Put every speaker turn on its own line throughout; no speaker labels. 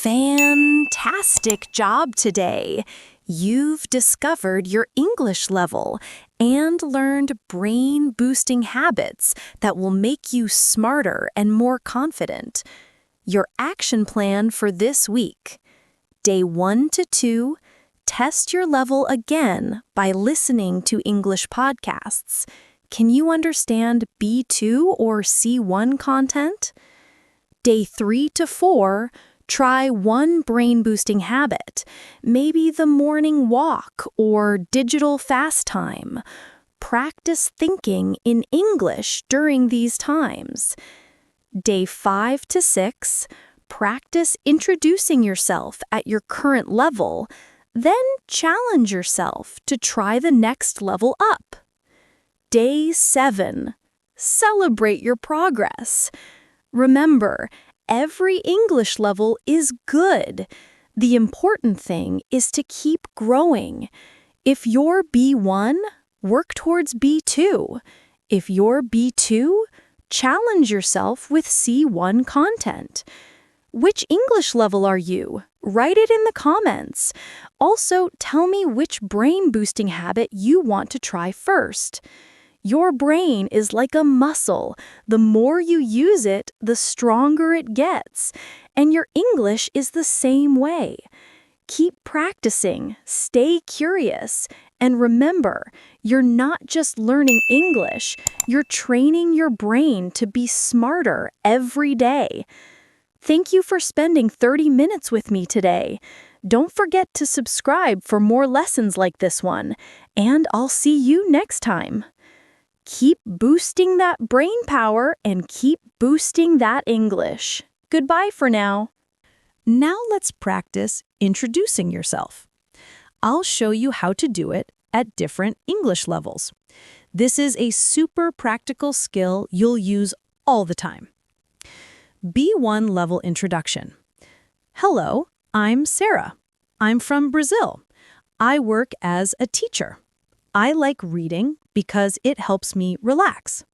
Fantastic job today! You've discovered your English level and learned brain-boosting habits that will make you smarter and more confident. Your action plan for this week. Day 1 to 2, test your level again by listening to English podcasts. Can you understand B2 or C1 content? Day 3 to 4, try one brain-boosting habit, maybe the morning walk or digital fast time. Practice thinking in English during these times. Day 5 to 6, practice introducing yourself at your current level, then challenge yourself to try the next level up. Day 7, celebrate your progress. Remember, every English level is good. The important thing is to keep growing. If you're B1, work towards B2. If you're B2, challenge yourself with C1 content. Which English level are you? Write it in the comments. Also, tell me which brain-boosting habit you want to try first. Your brain is like a muscle. The more you use it, the stronger it gets. And your English is the same way. Keep practicing, stay curious, and remember, you're not just learning English, you're training your brain to be smarter every day. Thank you for spending 30 minutes with me today. Don't forget to subscribe for more lessons like this one, and I'll see you next time. Keep boosting that brain power and keep boosting that English. Goodbye for now. Now let's practice introducing yourself. I'll show you how to do it at different English levels. This is a super practical skill you'll use all the time. B1 level introduction. Hello, I'm Sarah. I'm from Brazil. I work as a teacher. I like reading because it helps me relax.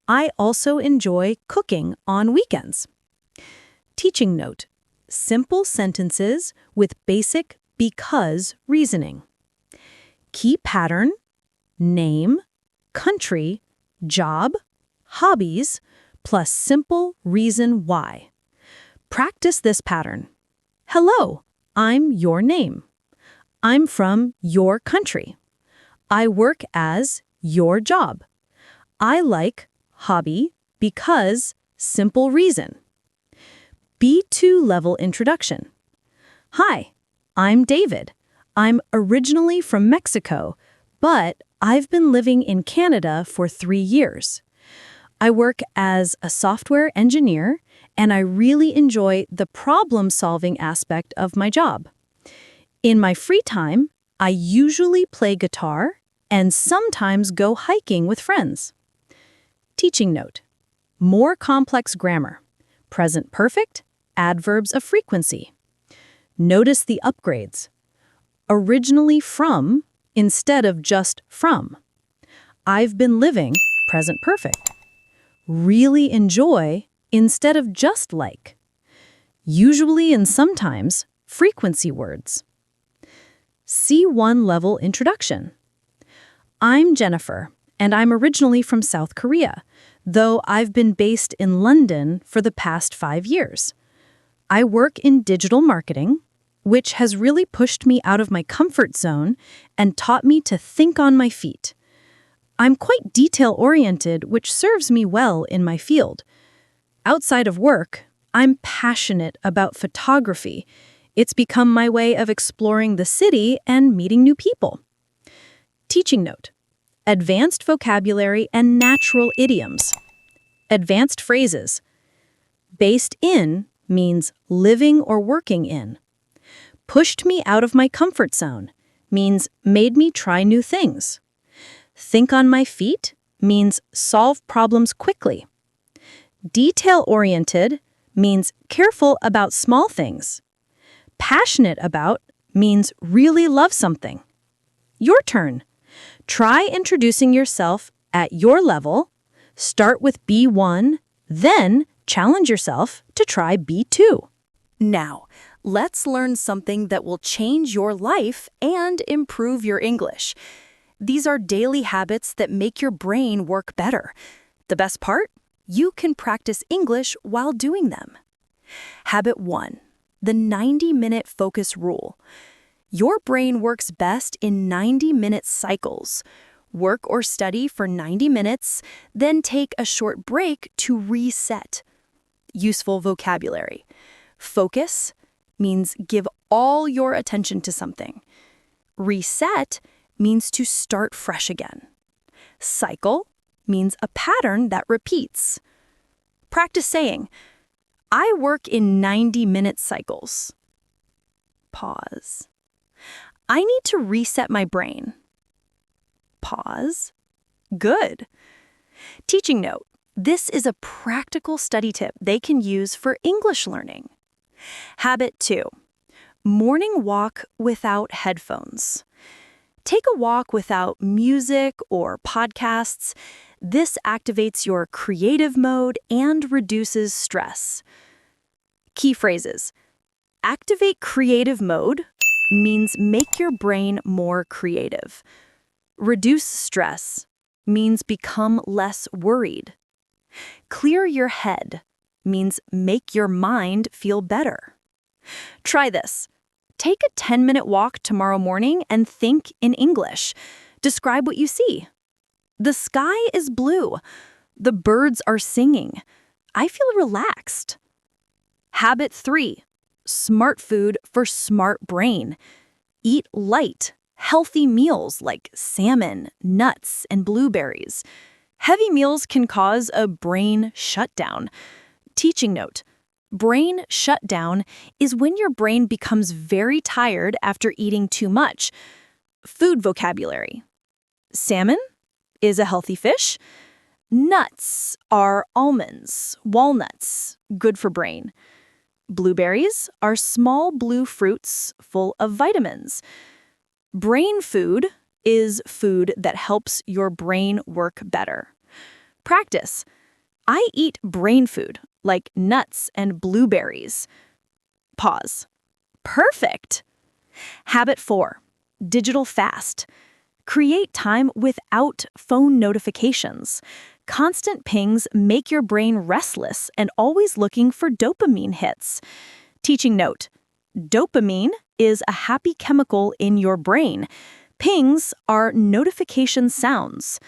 I also enjoy cooking on weekends. Teaching note: simple sentences with basic because reasoning. Key pattern: name, country, job, hobbies, plus simple reason why. Practice this pattern. Hello, I'm your name. I'm from your country. I work as your job. I like hobby because simple reason. B2 level introduction. Hi, I'm David. I'm originally from Mexico, but I've been living in Canada for 3 years. I work as a software engineer, and I really enjoy the problem-solving aspect of my job. In my free time, I usually play guitar and sometimes go hiking with friends. Teaching note: more complex grammar. Present perfect, adverbs of frequency. Notice the upgrades. Originally from instead of just from. I've been living, present perfect. Really enjoy instead of just like. Usually and sometimes, frequency words. C1 level introduction. I'm Jennifer, and I'm originally from South Korea, though I've been based in London for the past 5 years. I work in digital marketing, which has really pushed me out of my comfort zone and taught me to think on my feet. I'm quite detail-oriented, which serves me well in my field. Outside of work, I'm passionate about photography. It's become my way of exploring the city and meeting new people. Teaching note: advanced vocabulary and natural idioms. Advanced phrases. Based in means living or working in. Pushed me out of my comfort zone means made me try new things. Think on my feet means solve problems quickly. Detail-oriented means careful about small things. Passionate about means really love something. Your turn. Try introducing yourself at your level, start with B1, then challenge yourself to try B2. Now, let's learn something that will change your life and improve your English. These are daily habits that make your brain work better. The best part? You can practice English while doing them. Habit 1. The 90-minute focus rule. Your brain works best in 90-minute cycles. Work or study for 90 minutes, then take a short break to reset. Useful vocabulary. Focus means give all your attention to something. Reset means to start fresh again. Cycle means a pattern that repeats. Practice saying, I work in 90-minute cycles. Pause. I need to reset my brain. Pause. Good. Teaching note. This is a practical study tip they can use for English learning. Habit 2. Morning walk without headphones. Take a walk without music or podcasts. This activates your creative mode and reduces stress. Key phrases. Activate creative mode means make your brain more creative. Reduce stress means become less worried. Clear your head means make your mind feel better. Try this. Take a 10-minute walk tomorrow morning and think in English. Describe what you see. The sky is blue. The birds are singing. I feel relaxed. Habit 3. Smart food for smart brain. Eat light, healthy meals like salmon, nuts, and blueberries. Heavy meals can cause a brain shutdown. Teaching note. Brain shutdown is when your brain becomes very tired after eating too much. Food vocabulary. Salmon is a healthy fish. Nuts are almonds, walnuts, good for brain. Blueberries are small blue fruits full of vitamins. Brain food is food that helps your brain work better. Practice. I eat brain food, like nuts and blueberries. Pause. Perfect. Habit 4. Digital fast. Create time without phone notifications. Constant pings make your brain restless and always looking for dopamine hits. Teaching note. Dopamine is a happy chemical in your brain. Pings are notification sounds.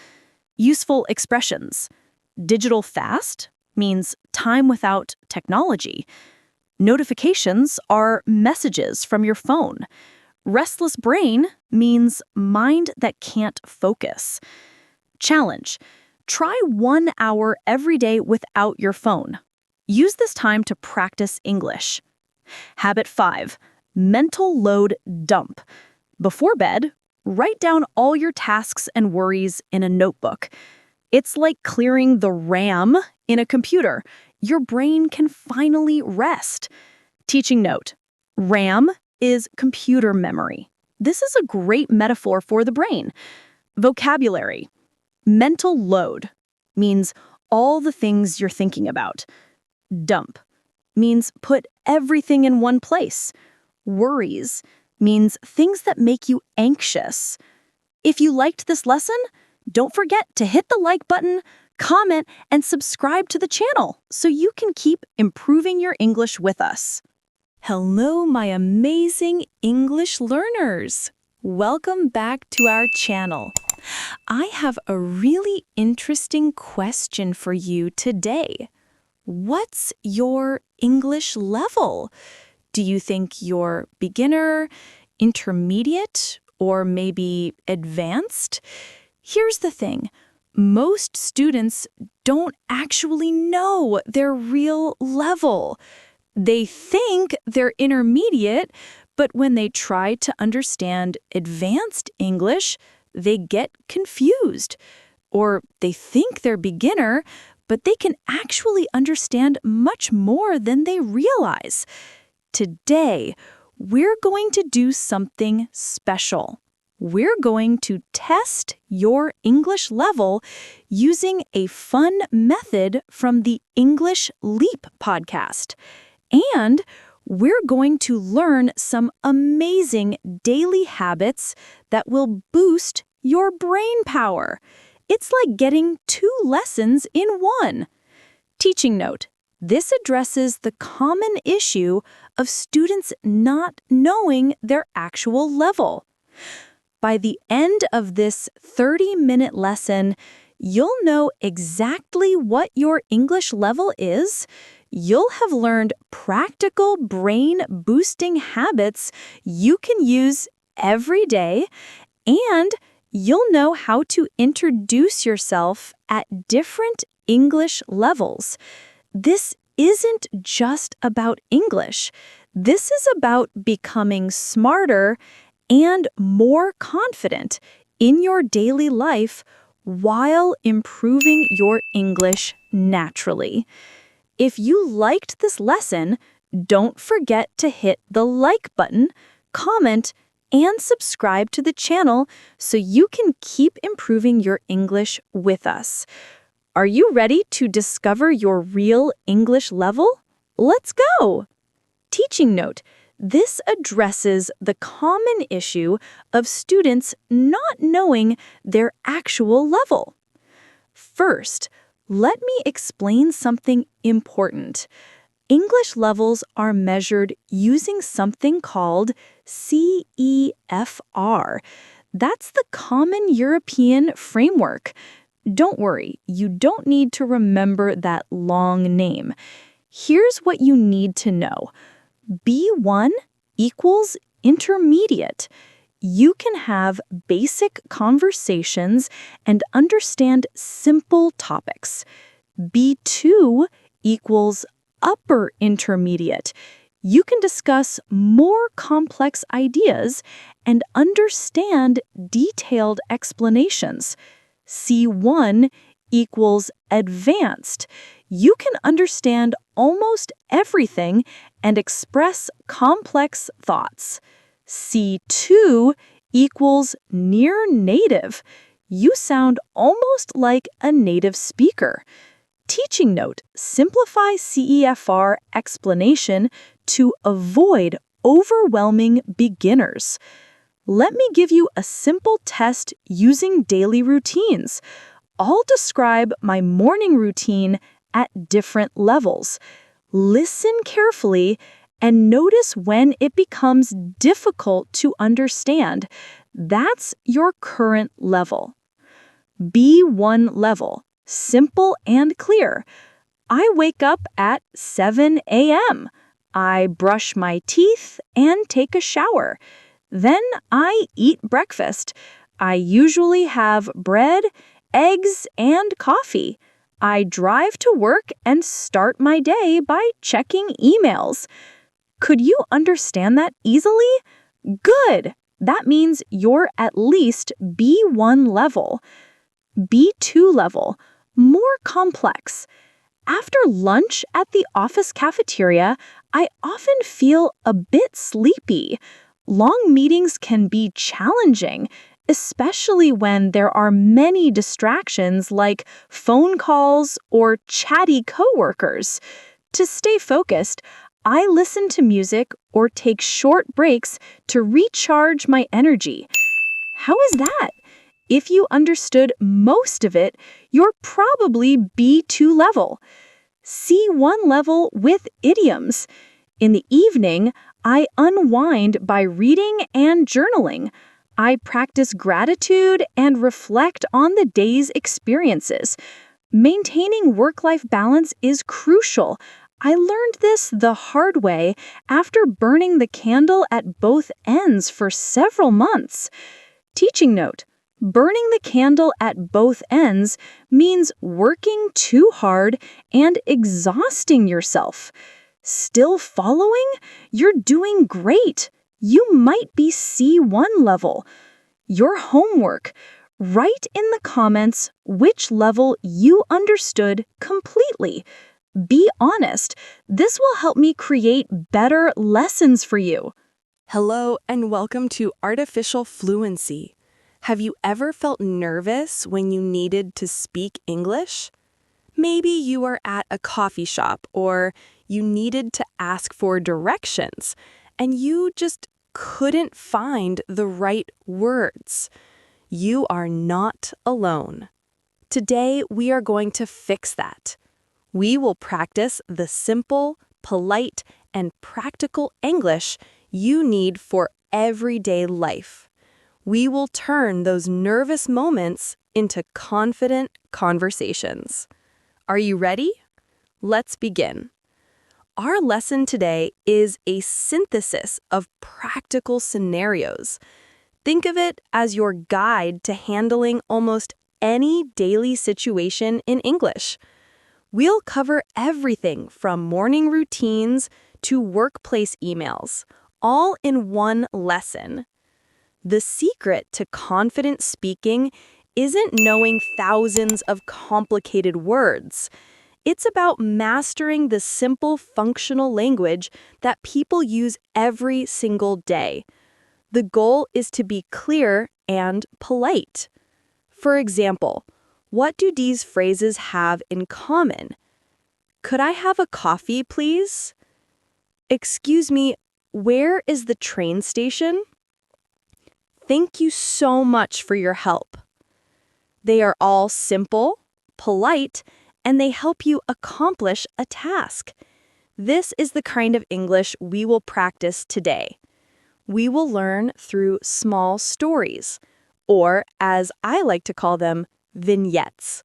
Useful expressions. Digital fast means time without technology. Notifications are messages from your phone. Restless brain means mind that can't focus. Challenge. Try 1 hour every day without your phone. Use this time to practice English. Habit 5. Mental load dump. Before bed, write down all your tasks and worries in a notebook. It's like clearing the RAM in a computer. Your brain can finally rest. Teaching note. RAM is computer memory. This is a great metaphor for the brain. Vocabulary. Mental load means all the things you're thinking about. Dump means put everything in one place. Worries means things that make you anxious. If you liked this lesson, don't forget to hit the like button, comment, and subscribe to the channel so you can keep improving your English with us. Hello, my amazing English learners! Welcome back to our channel. I have a really interesting question for you today. What's your English level? Do you think you're beginner, intermediate, or maybe advanced? Here's the thing. Most students don't actually know their real level. They think they're intermediate, but when they try to understand advanced English, they get confused. Or they think they're beginner, but they can actually understand much more than they realize. Today, we're going to do something special. We're going to test your English level using a fun method from the English Leap podcast. And we're going to learn some amazing daily habits that will boost your brain power. It's like getting 2 lessons in one. Teaching note: this addresses the common issue of students not knowing their actual level. By the end of this 30-minute lesson, you'll know exactly what your English level is. You'll have learned practical brain-boosting habits you can use every day, and you'll know how to introduce yourself at different English levels. This isn't just about English. This is about becoming smarter and more confident in your daily life while improving your English naturally. If you liked this lesson, don't forget to hit the like button, comment, and subscribe to the channel so you can keep improving your English with us. Are you ready to discover your real English level? Let's go! Teaching note: this addresses the common issue of students not knowing their actual level. First, let me explain something important. English levels are measured using something called CEFR. That's the Common European Framework. Don't worry, you don't need to remember that long name. Here's what you need to know. B1 equals intermediate. You can have basic conversations and understand simple topics. B2 equals upper intermediate. You can discuss more complex ideas and understand detailed explanations. C1 equals advanced. You can understand almost everything and express complex thoughts. C2 equals near native. You sound almost like a native speaker. Teaching note: simplify CEFR explanation to avoid overwhelming beginners. Let me give you a simple test using daily routines. I'll describe my morning routine at different levels. Listen carefully and notice when it becomes difficult to understand. That's your current level. B1 level, simple and clear. I wake up at 7 a.m. I brush my teeth and take a shower. Then I eat breakfast. I usually have bread, eggs, and coffee. I drive to work and start my day by checking emails. Could you understand that easily? Good! That means you're at least B1 level. B2 level, more complex. After lunch at the office cafeteria, I often feel a bit sleepy. Long meetings can be challenging, especially when there are many distractions like phone calls or chatty coworkers. To stay focused, I listen to music or take short breaks to recharge my energy. How is that? If you understood most of it, you're probably B2 level. C1 level with idioms. In the evening, I unwind by reading and journaling. I practice gratitude and reflect on the day's experiences. Maintaining work-life balance is crucial. I learned this the hard way after burning the candle at both ends for several months. Teaching note: burning the candle at both ends means working too hard and exhausting yourself. Still following? You're doing great. You might be C1 level. Your homework: write in the comments which level you understood completely. Be honest. This will help me create better lessons for you.
Hello and welcome to Artificial Fluency. Have you ever felt nervous when you needed to speak English? Maybe you are at a coffee shop or You needed to ask for directions, and you just couldn't find the right words. You are not alone. Today, we are going to fix that. We will practice the simple, polite, and practical English you need for everyday life. We will turn those nervous moments into confident conversations. Are you ready? Let's begin. Our lesson today is a synthesis of practical scenarios. Think of it as your guide to handling almost any daily situation in English. We'll cover everything from morning routines to workplace emails, all in one lesson. The secret to confident speaking isn't knowing thousands of complicated words. It's about mastering the simple functional language that people use every single day. The goal is to be clear and polite. For example, what do these phrases have in common? Could I have a coffee, please? Excuse me, where is the train station? Thank you so much for your help. They are all simple, polite, and they help you accomplish a task. This is the kind of English we will practice today. We will learn through small stories, or as I like to call them, vignettes.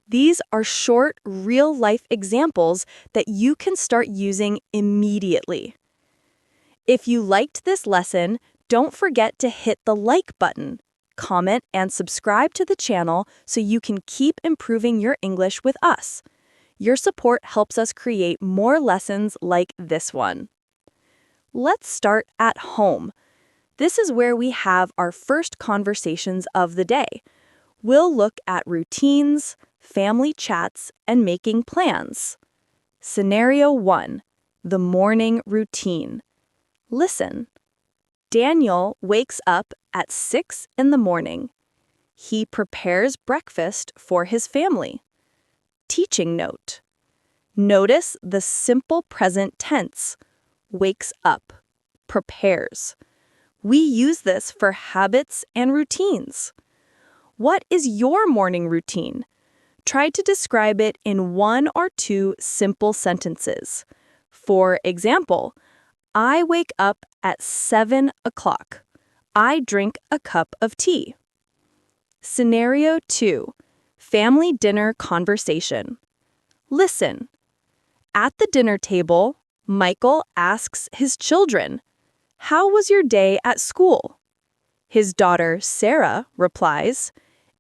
These are short, real-life examples that you can start using immediately. If you liked this lesson, don't forget to hit the like button, comment, and subscribe to the channel so you can keep improving your English with us. Your support helps us create more lessons like this one. Let's start at home. This is where we have our first conversations of the day. We'll look at routines, family chats, and making plans. Scenario 1, the morning routine. Listen. Daniel wakes up at 6 in the morning. He prepares breakfast for his family. Teaching note. Notice the simple present tense. Wakes up. Prepares. We use this for habits and routines. What is your morning routine? Try to describe it in 1 or 2 simple sentences. For example, I wake up at 7 o'clock. I drink a cup of tea. Scenario 2, family dinner conversation. Listen. At the dinner table, Michael asks his children, "How was your day at school?" His daughter, Sarah, replies,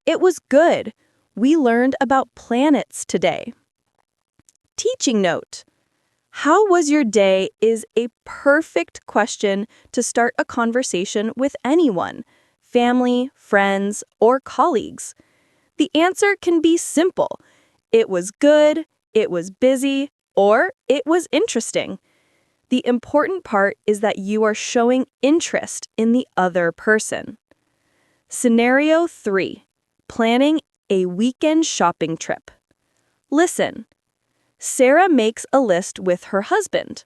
"It was good. We learned about planets today." Teaching note. How was your day is a perfect question to start a conversation with anyone, family, friends, or colleagues. The answer can be simple. It was good, it was busy, or it was interesting. The important part is that you are showing interest in the other person. Scenario 3, planning a weekend shopping trip. Listen. Sarah makes a list with her husband.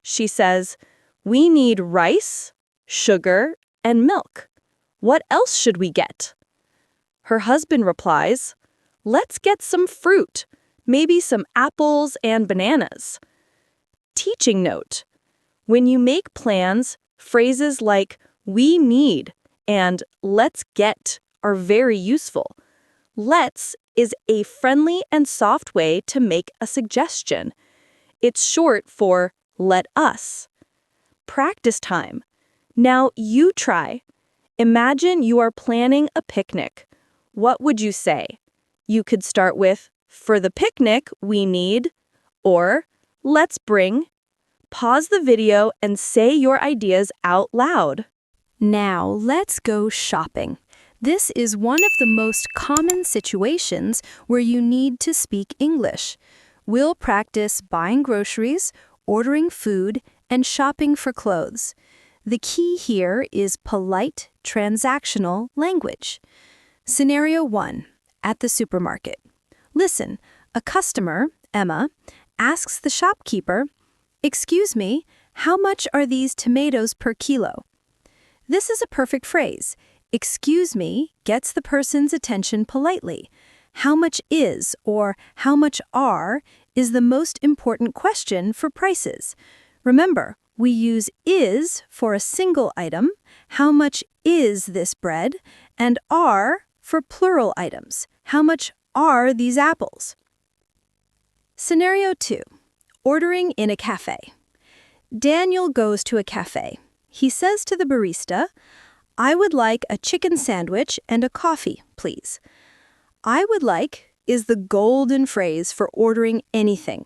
She says, "We need rice, sugar, and milk. What else should we get?" Her husband replies, "Let's get some fruit, maybe some apples and bananas." Teaching note. When you make plans, phrases like "we need" and "let's get" are very useful. Let's is a friendly and soft way to make a suggestion. It's short for let us. Practice time. Now you try. Imagine you are planning a picnic. What would you say? You could start with, "For the picnic, we need," or "let's bring." Pause the video and say your ideas out loud.
Now let's go shopping. This is one of the most common situations where you need to speak English. We'll practice buying groceries, ordering food, and shopping for clothes. The key here is polite, transactional language. Scenario 1, at the supermarket. Listen, a customer, Emma, asks the shopkeeper, Excuse me, how much are these tomatoes per kilo? This is a perfect phrase. Excuse me gets the person's attention politely. How much is or how much are is the most important question for prices. Remember, we use is for a single item, how much is this bread, and are for plural items, how much are these apples? Scenario 2. Ordering in a cafe. Daniel goes to a cafe. He says to the barista, I would like a chicken sandwich and a coffee, please. I would like is the golden phrase for ordering anything.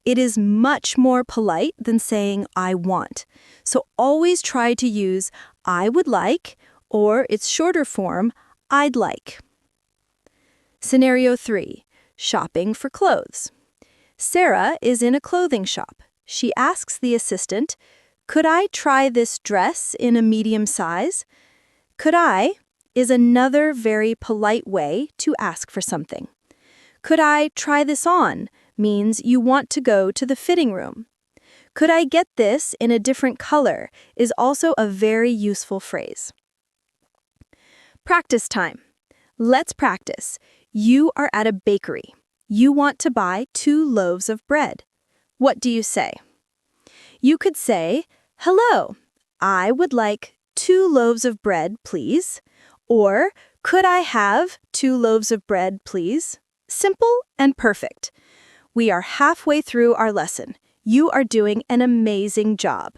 It is much more polite than saying I want. So always try to use I would like or its shorter form, I'd like. Scenario 3. Shopping for clothes. Sarah is in a clothing shop. She asks the assistant, could I try this dress in a medium size? Could I is another very polite way to ask for something. Could I try this on means you want to go to the fitting room. Could I get this in a different color is also a very useful phrase. Practice time. Let's practice. You are at a bakery. You want to buy 2 loaves of bread. What do you say? You could say, hello, I would like 2 loaves of bread, please. Or, could I have 2 loaves of bread, please? Simple and perfect. We are halfway through our lesson. You are doing an amazing job.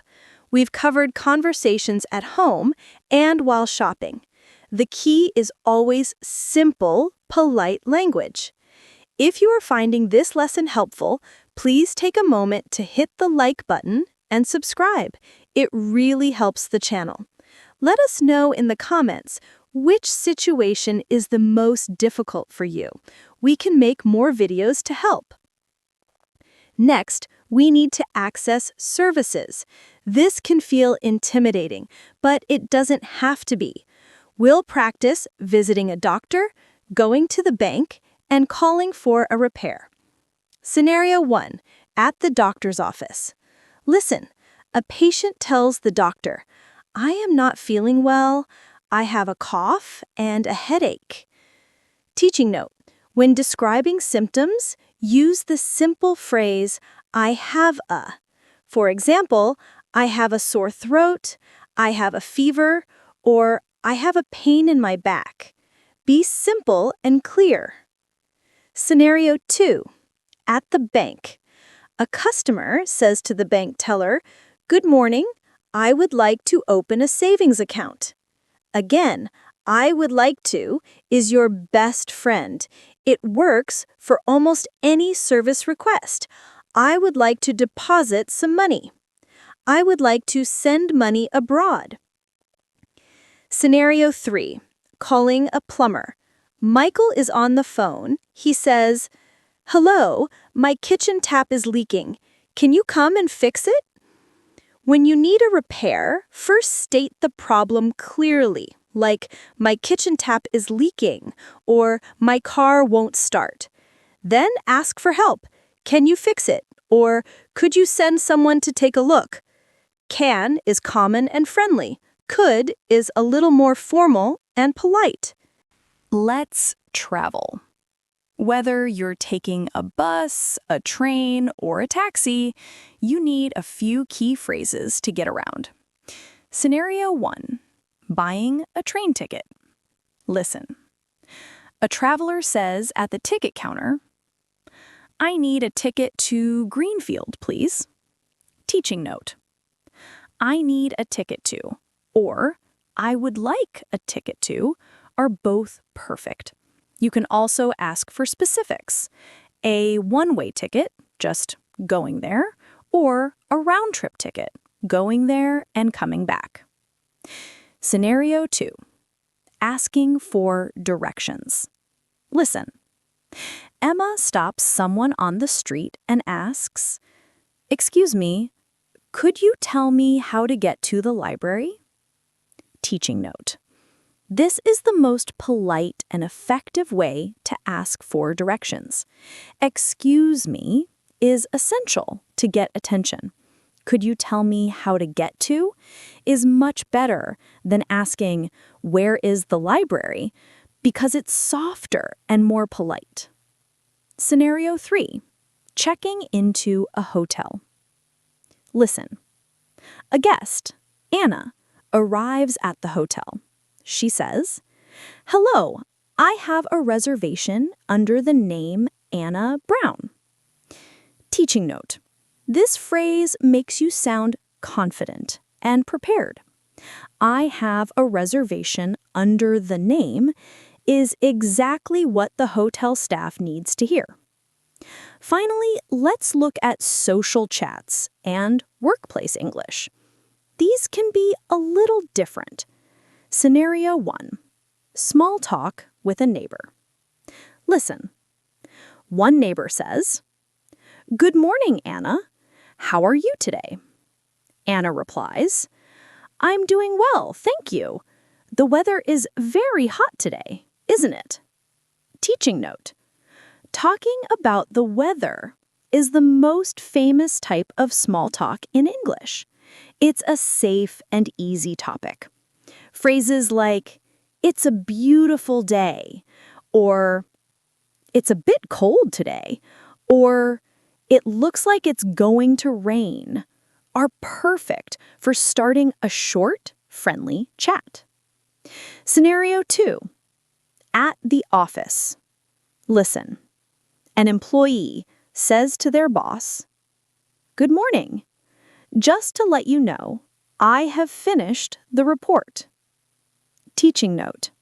We've covered conversations at home and while shopping. The key is always simple, polite language. If you are finding this lesson helpful, please take a moment to hit the like button and subscribe. It really helps the channel. Let us know in the comments which situation is the most difficult for you. We can make more videos to help. Next, we need to access services. This can feel intimidating, but it doesn't have to be. We'll practice visiting a doctor, going to the bank, and calling for a repair. Scenario 1. At the doctor's office. Listen, a patient tells the doctor, I am not feeling well. I have a cough and a headache. Teaching note. When describing symptoms, use the simple phrase, I have a. For example, I have a sore throat, I have a fever, or I have a pain in my back. Be simple and clear. Scenario 2. At the bank. A customer says to the bank teller, good morning, I would like to open a savings account. Again, I would like to is your best friend. It works for almost any service request. I would like to deposit some money. I would like to send money abroad. Scenario 3. Calling a plumber. Michael is on the phone. He says, hello, my kitchen tap is leaking. Can you come and fix it? When you need a repair, first state the problem clearly, like my kitchen tap is leaking or my car won't start. Then ask for help. Can you fix it? Or could you send someone to take a look? Can is common and friendly. Could is a little more formal and polite.
Let's travel. Whether you're taking a bus, a train, or a taxi, you need a few key phrases to get around. Scenario 1. Buying a train ticket. Listen. A traveler says at the ticket counter, I need a ticket to Greenfield, please. Teaching note. I need a ticket to, or I would like a ticket to, are both perfect. You can also ask for specifics. A one-way ticket, just going there, or a round-trip ticket, going there and coming back. Scenario 2. Asking for directions. Listen. Emma stops someone on the street and asks, excuse me, could you tell me how to get to the library? Teaching note. This is the most polite and effective way to ask for directions. Excuse me is essential to get attention.
could you tell me how to get to, is much better than asking, where is the library, because it's softer and more polite. Scenario 3, checking into a hotel. Listen. A guest, Anna, arrives at the hotel. She says, "Hello, I have a reservation under the name Anna Brown." Teaching note. This phrase makes you sound confident and prepared. "I have a reservation under the name" is exactly what the hotel staff needs to hear. Finally, let's look at social chats and workplace English. These can be a little different. Scenario 1. Small talk with a neighbor. Listen. One neighbor says, "Good morning, Anna. How are you today?" Anna replies, "I'm doing well, thank you. The weather is very hot today, isn't it?" Teaching note. Talking about the weather is the most famous type of small talk in English. It's a safe and easy topic. Phrases like, "It's a beautiful day," or "It's a bit cold today," or "It looks like it's going to rain," are perfect for starting a short, friendly chat. Scenario 2. At the office. Listen. An employee says to their boss, "Good morning. Just to let you know, I have finished the report." Teaching note.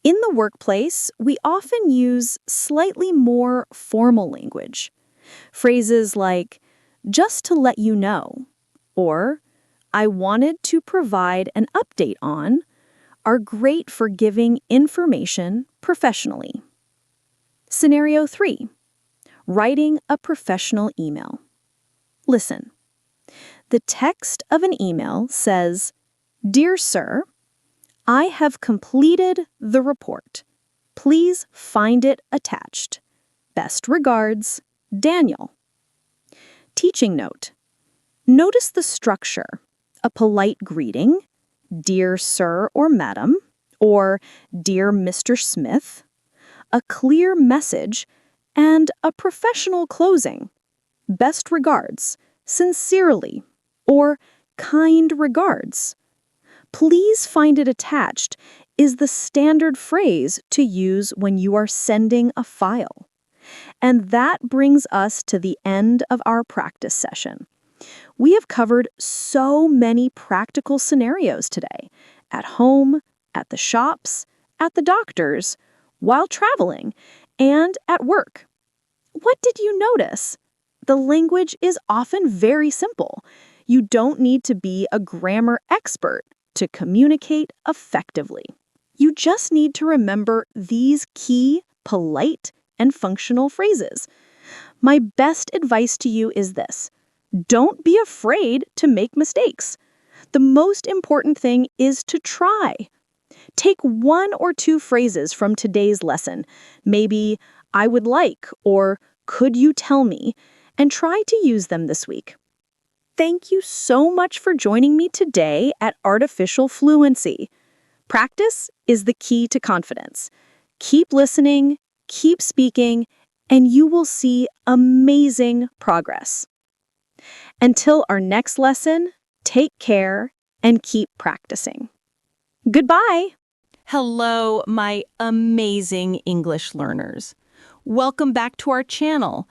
In the workplace, we often use slightly more formal language. Phrases like, "just to let you know," or "I wanted to provide an update on," are great for giving information professionally. Scenario 3. Writing a professional email. Listen. The text of an email says, "Dear Sir, I have completed the report. Please find it attached. Best regards, Daniel." Teaching note. Notice the structure. A polite greeting, "Dear Sir or Madam," or "Dear Mr. Smith," a clear message, and a professional closing. "Best regards, sincerely," or "kind regards." "Please find it attached" is the standard phrase to use when you are sending a file. And that brings us to the end of our practice session. We have covered so many practical scenarios today, at home, at the shops, at the doctor's, while traveling, and at work. What did you notice? The language is often very simple. You don't need to be a grammar expert to communicate effectively. You just need to remember these key, polite, and functional phrases. My best advice to you is this: don't be afraid to make mistakes. The most important thing is to try. Take 1 or 2 phrases from today's lesson, maybe "I would like" or "could you tell me," and try to use them this week. Thank you so much for joining me today at Artificial Fluency. Practice is the key to confidence. Keep listening, keep speaking, and you will see amazing progress. Until our next lesson, take care and keep practicing. Goodbye!
Hello, my amazing English learners. Welcome back to our channel.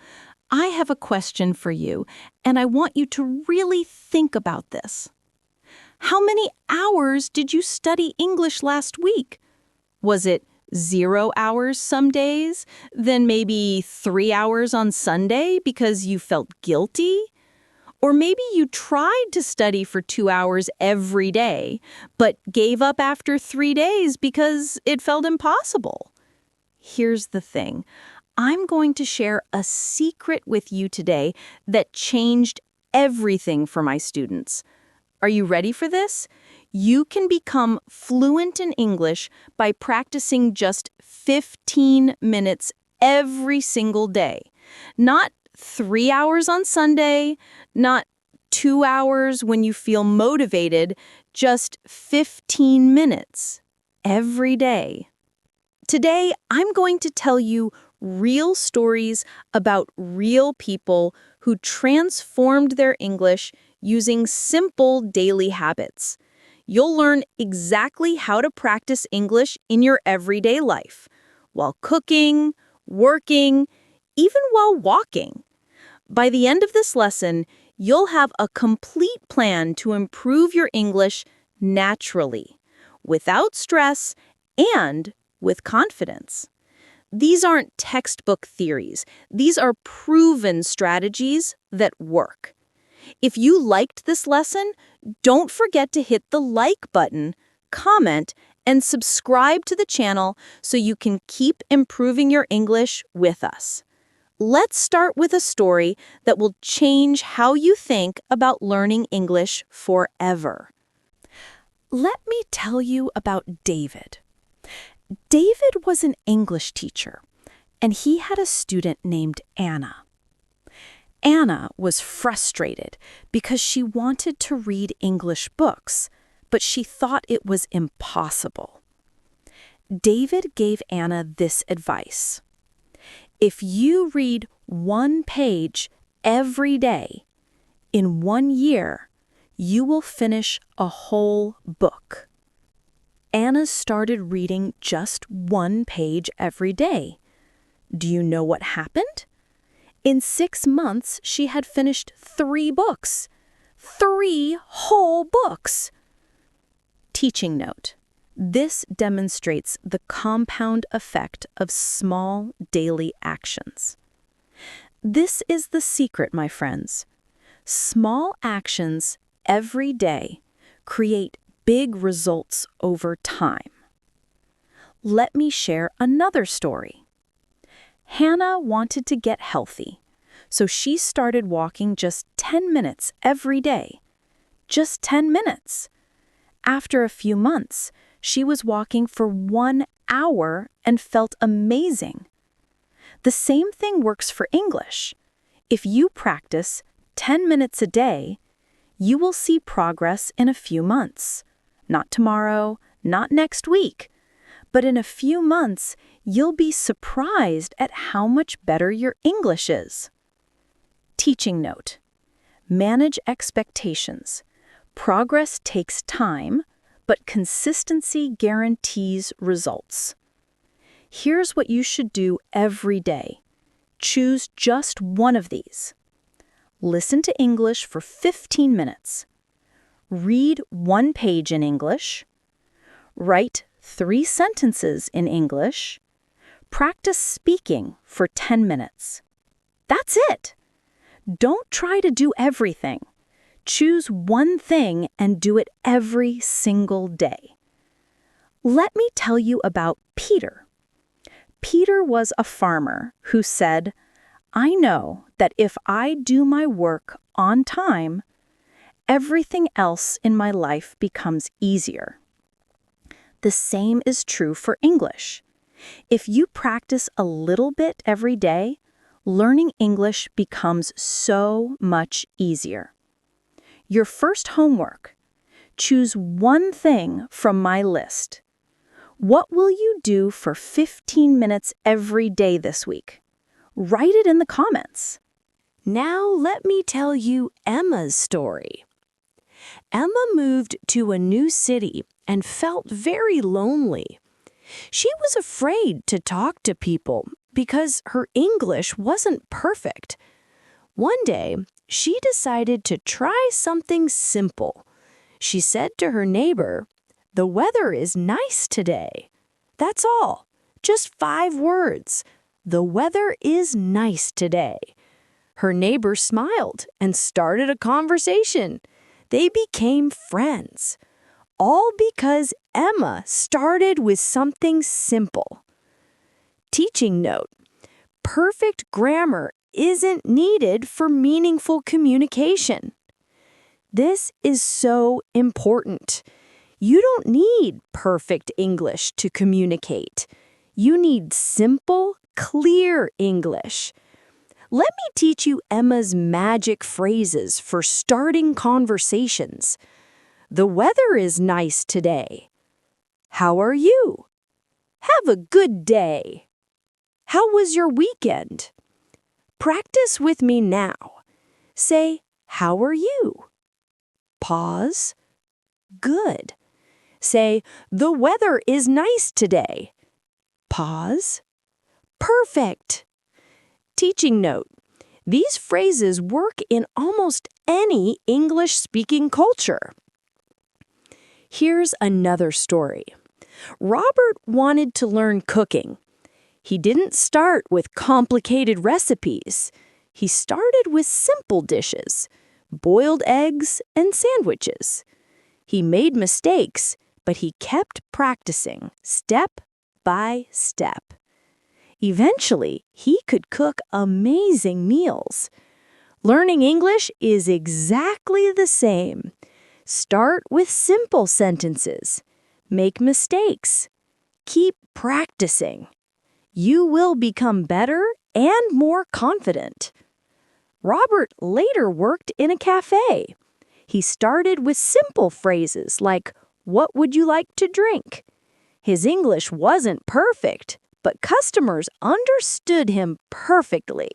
I have a question for you, and I want you to really think about this. How many hours did you study English last week? Was it 0 hours some days, then maybe 3 hours on Sunday because you felt guilty? Or maybe you tried to study for 2 hours every day, but gave up after 3 days because it felt impossible. Here's the thing. I'm going to share a secret with you today that changed everything for my students. Are you ready for this? You can become fluent in English by practicing just 15 minutes every single day. Not 3 hours on Sunday, not
2 hours when you feel motivated, just 15 minutes every day. Today, I'm going to tell you real stories about real people who transformed their English using simple daily habits. You'll learn exactly how to practice English in your everyday life, while cooking, working, even while walking. By the end of this lesson, you'll have a complete plan to improve your English naturally, without stress, and with confidence. These aren't textbook theories. These are proven strategies that work. If you liked this lesson, don't forget to hit the like button, comment, and subscribe to the channel so you can keep improving your English with us. Let's start with a story that will change how you think about learning English forever. Let me tell you about David. David was an English teacher, and he had a student named Anna. Anna was frustrated because she wanted to read English books, but she thought it was impossible. David gave Anna this advice. If you read 1 page every day, in 1 year, you will finish a whole book. Anna started reading just 1 page every day. Do you know what happened? In 6 months, she had finished 3 books. 3 whole books! Teaching note. This demonstrates the compound effect of small daily actions. This is the secret, my friends. Small actions every day create big results over time. Let me share another story. Hannah wanted to get healthy, so she started walking just 10 minutes every day. Just 10 minutes. After a few months, she was walking for 1 hour and felt amazing. The same thing works for English. If you practice 10 minutes a day, you will see progress in a few months. Not tomorrow, not next week. But in a few months, you'll be surprised at how much better your English is. Teaching note. Manage expectations. Progress takes time, but consistency guarantees results. Here's what you should do every day. Choose just one of these. Listen to English for 15 minutes. Read 1 page in English. Write 3 sentences in English. Practice speaking for 10 minutes. That's it. Don't try to do everything. Choose one thing and do it every single day. Let me tell you about Peter. Peter was a farmer who said, I know that if I do my work on time, everything else in my life becomes easier. The same is true for English. If you practice a little bit every day, learning English becomes so much easier. Your first homework. Choose one thing from my list. What will you do for 15 minutes every day this week? Write it in the comments.
Now let me tell you Emma's story. Emma moved to a new city and felt very lonely. She was afraid to talk to people because her English wasn't perfect. One day, she decided to try something simple. She said to her neighbor, "The weather is nice today." That's all. Just 5 words. The weather is nice today. Her neighbor smiled and started a conversation. They became friends. All because Emma started with something simple. Teaching note: perfect grammar isn't needed for meaningful communication. This is so important. You don't need perfect English to communicate. You need simple, clear English.
Let me teach you Emma's magic phrases for starting conversations. The weather is nice today. How are you? Have a good day. How was your weekend? Practice with me now. Say, how are you? Pause. Good. Say, the weather is nice today. Pause. Perfect. Teaching note. These phrases work in almost any English-speaking culture. Here's another story. Robert wanted to learn cooking. He didn't start with complicated recipes. He started with simple dishes, boiled eggs and sandwiches. He made mistakes, but he kept practicing step by step. Eventually, he could cook amazing meals. Learning English is exactly the same. Start with simple sentences. Make mistakes. Keep practicing. You will become better and more confident. Robert later worked in a cafe. He started with simple phrases like, "What would you like to drink?" His English wasn't perfect, but customers understood him perfectly.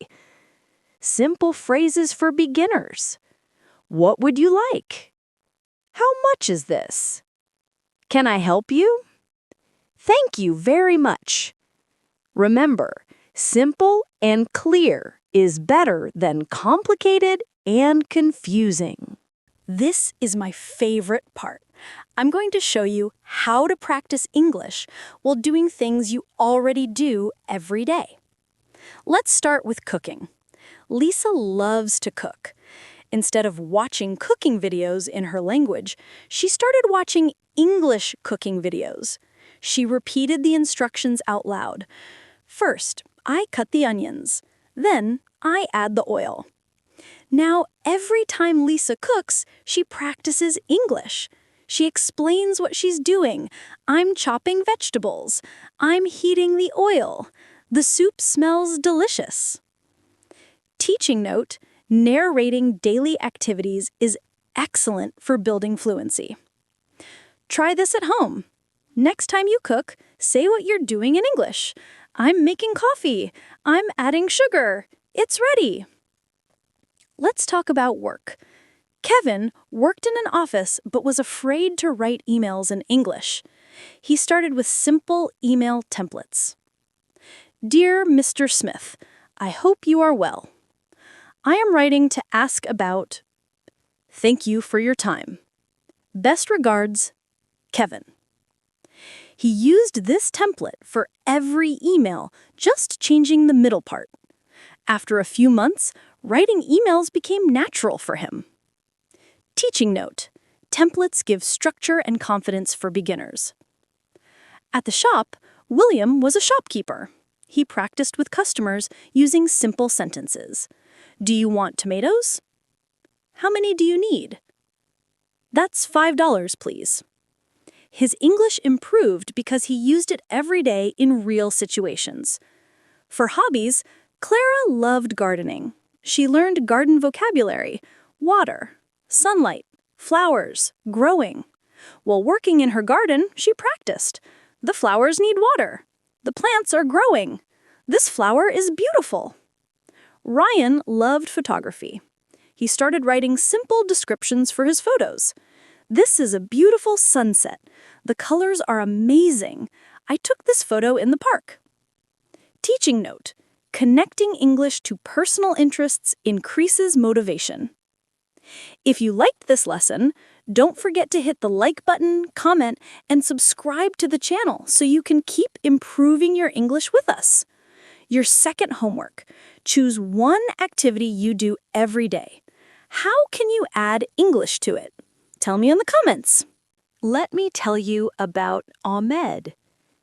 Simple phrases for beginners. What would you like? How much is this? Can I help you? Thank you very much. Remember, simple and clear is better than complicated and confusing.
This is my favorite part. I'm going to show you how to practice English while doing things you already do every day. Let's start with cooking. Lisa loves to cook. Instead of watching cooking videos in her language, she started watching English cooking videos. She repeated the instructions out loud. First, I cut the onions. Then, I add the oil. Now, every time Lisa cooks, she practices English. She explains what she's doing. I'm chopping vegetables. I'm heating the oil. The soup smells delicious. Teaching note, narrating daily activities is excellent for building fluency. Try this at home. Next time you cook, say what you're doing in English. I'm making coffee. I'm adding sugar. It's ready. Let's talk about work. Kevin worked in an office but was afraid to write emails in English. He started with simple email templates. Dear Mr. Smith, I hope you are well. I am writing to ask about. Thank you for your time. Best regards, Kevin. He used this template for every email, just changing the middle part. After a few months, writing emails became natural for him. Teaching note, templates give structure and confidence for beginners. At the shop, William was a shopkeeper. He practiced with customers using simple sentences. Do you want tomatoes? How many do you need? That's $5, please. His English improved because he used it every day in real situations. For hobbies, Clara loved gardening. She learned garden vocabulary, water, sunlight, flowers, growing. While working in her garden, she practiced. The flowers need water. The plants are growing. This flower is beautiful. Ryan loved photography. He started writing simple descriptions for his photos. This is a beautiful sunset. The colors are amazing. I took this photo in the park. Teaching note, connecting English to personal interests increases motivation. If you liked this lesson, don't forget to hit the like button, comment, and subscribe to the channel so you can keep improving your English with us. Your second homework, choose one activity you do every day. How can you add English to it? Tell me in the comments. Let me tell you about Ahmed.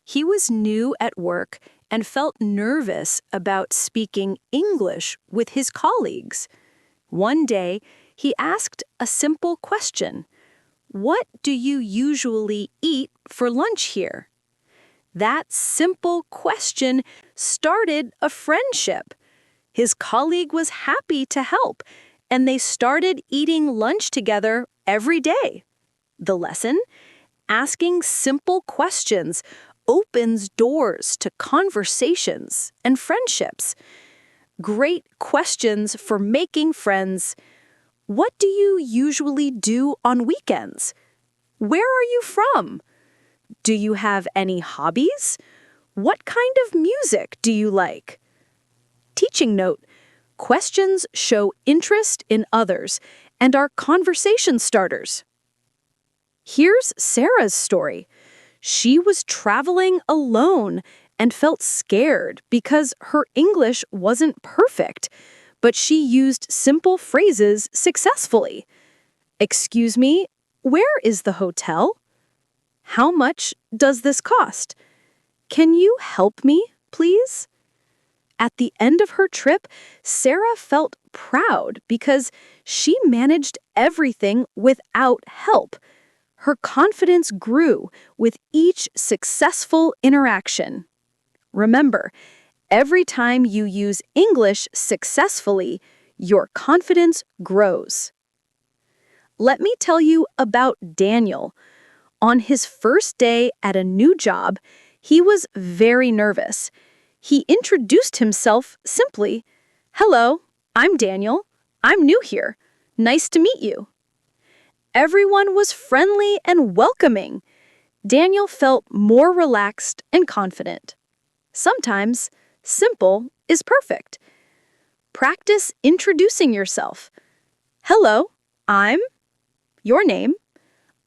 He was new at work and felt nervous about speaking English with his colleagues. One day, he asked a simple question. What do you usually eat for lunch here? That simple question started a friendship.
His colleague was happy to help, and they started eating lunch together every day. The lesson? Asking simple questions opens doors to conversations and friendships. Great questions for making friends. What do you usually do on weekends? Where are you from? Do you have any hobbies? What kind of music do you like? Teaching note: questions show interest in others and are conversation starters. Here's Sarah's story. She was traveling alone and felt scared because her English wasn't perfect, but she used simple phrases successfully. Excuse me, where is the hotel? How much does this cost? Can you help me, please? At the end of her trip, Sarah felt proud because she managed everything without help. Her confidence grew with each successful interaction. Remember, every time you use English successfully, your confidence grows. Let me tell you about Daniel. On his first day at a new job, he was very nervous. He introduced himself simply, "Hello, I'm Daniel. I'm new here. Nice to meet you." Everyone was friendly and welcoming. Daniel felt more relaxed and confident. Sometimes, simple is perfect. Practice introducing yourself. "Hello, I'm," your name.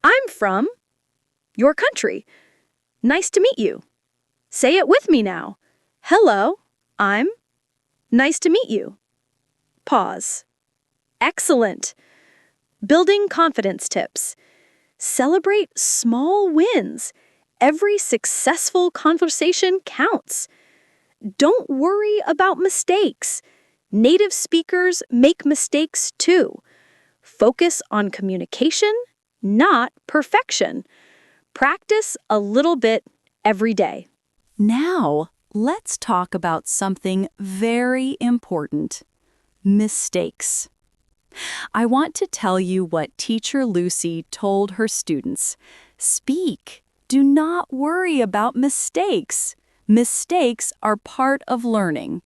"I'm from," your country. "Nice to meet you." Say it with me now. "Hello, I'm," "Nice to meet you." Pause. Excellent. Building confidence tips. Celebrate small wins. Every successful conversation counts. Don't worry about mistakes. Native speakers make mistakes too. Focus on communication, not perfection. Practice a little bit every day. Now, let's talk about something very important: mistakes. I want to tell you what Teacher Lucy told her students. Speak. Do not worry about mistakes. Mistakes are part of learning.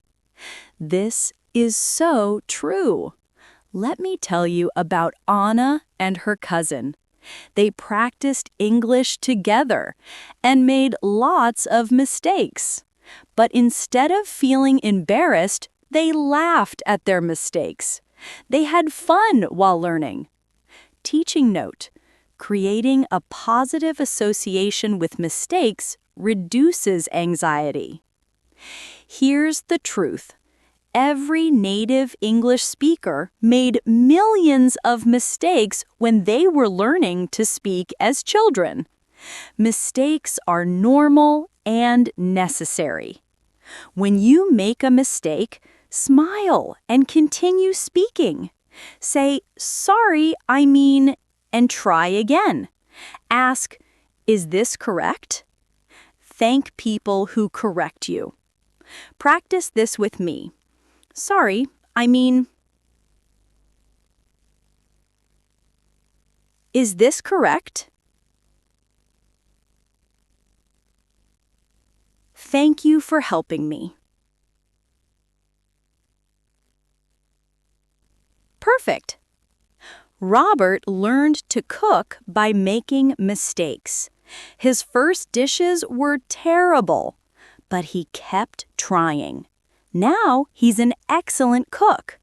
This is so true. Let me tell you about Anna and her cousin. They practiced English together and made lots of mistakes. But instead of feeling embarrassed, they laughed at their mistakes. They had fun while learning. Teaching note: creating a positive association with mistakes reduces anxiety. Here's the truth. Every native English speaker made millions of mistakes when they were learning to speak as children. Mistakes are normal and necessary. When you make a mistake, smile and continue speaking. Say, "Sorry, I mean," and try again. Ask, "Is this correct?" Thank people who correct you. Practice this with me. "Sorry, I mean," "Is this correct?" Thank you for helping me. Perfect. Robert learned to cook by making mistakes. His first dishes were terrible, but he kept trying. Now he's an excellent cook.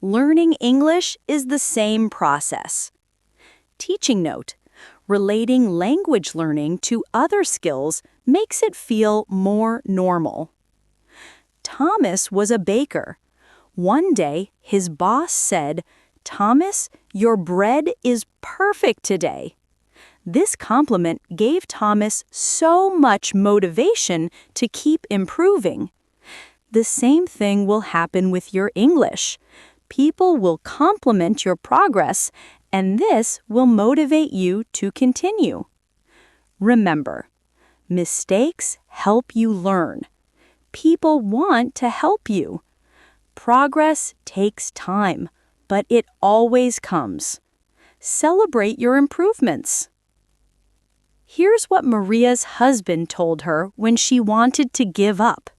Learning English is the same process. Teaching note: relating language learning to other skills makes it feel more normal. Thomas was a baker. One day, his boss said, "Thomas, your bread is perfect today." This compliment gave Thomas so much motivation to keep improving. The same thing will happen with your English. People will compliment your progress, and this will motivate you to continue. Remember, mistakes help you learn. People want to help you. Progress takes time, but it always comes. Celebrate your improvements. Here's what Maria's husband told her when she wanted to give up.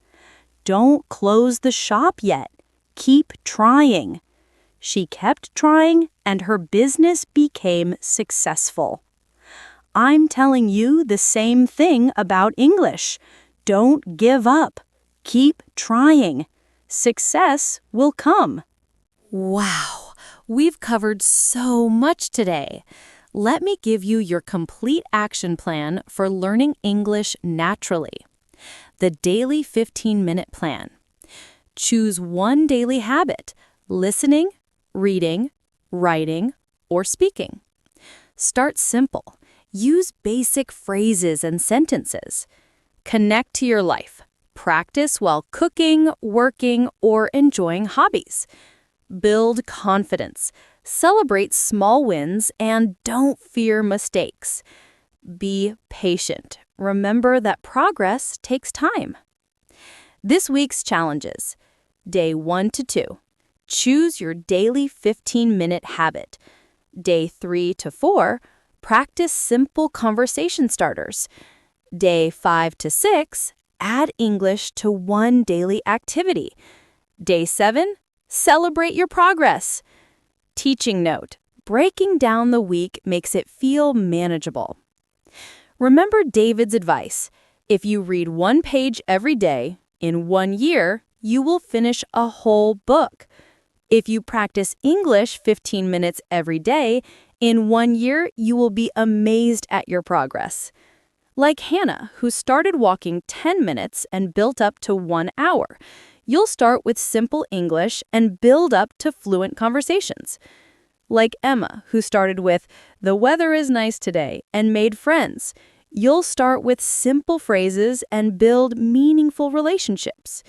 Don't close the shop yet. Keep trying. She kept trying, and her business became successful. I'm telling you the same thing about English. Don't give up. Keep trying. Success will come. Wow, we've covered so much today. Let me give you your complete action plan for learning English naturally. The Daily 15-Minute Plan. Choose one daily habit: listening, reading, writing, or speaking. Start simple. Use basic phrases and sentences. Connect to your life. Practice while cooking, working, or enjoying hobbies. Build confidence. Celebrate small wins and don't fear mistakes. Be patient. Remember that progress takes time. This week's challenges. Day 1 to 2. Choose your daily 15-minute habit. Day 3 to 4. Practice simple conversation starters. Day 5 to 6. Add English to one daily activity. Day 7. Celebrate your progress. Teaching note: breaking down the week makes it feel manageable. Remember David's advice: if you read one page every day, in 1 year, you will finish a whole book. If you practice English 15 minutes every day, in 1 year, you will be amazed at your progress. Like Hannah, who started walking 10 minutes and built up to 1 hour. You'll start with simple English and build up to fluent conversations. Like Emma, who started with, "The weather is nice today," and made friends. You'll start with simple phrases and build meaningful relationships.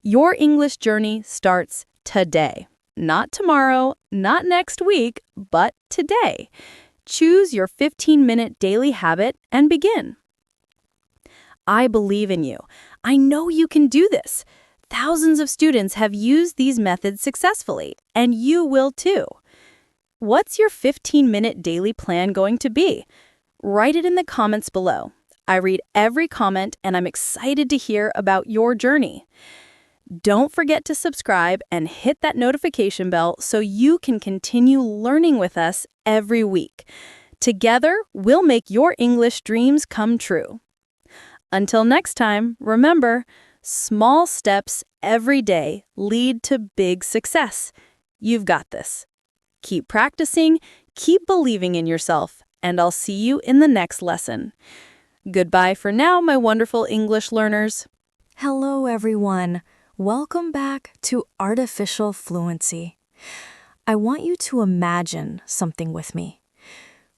Your English journey starts today. Not tomorrow, not next week, but today. Choose your 15-minute daily habit and begin. I believe in you. I know you can do this. Thousands of students have used these methods successfully, and you will too. What's your 15-minute daily plan going to be? Write it in the comments below. I read every comment, and I'm excited to hear about your journey. Don't forget to subscribe and hit that notification bell so you can continue learning with us every week. Together, we'll make your English dreams come true. Until next time, remember, small steps every day lead to big success. You've got this. Keep practicing, keep believing in yourself, and I'll see you in the next lesson. Goodbye for now, my wonderful English learners.
Hello, everyone. Welcome back to Artificial Fluency. I want you to imagine something with me.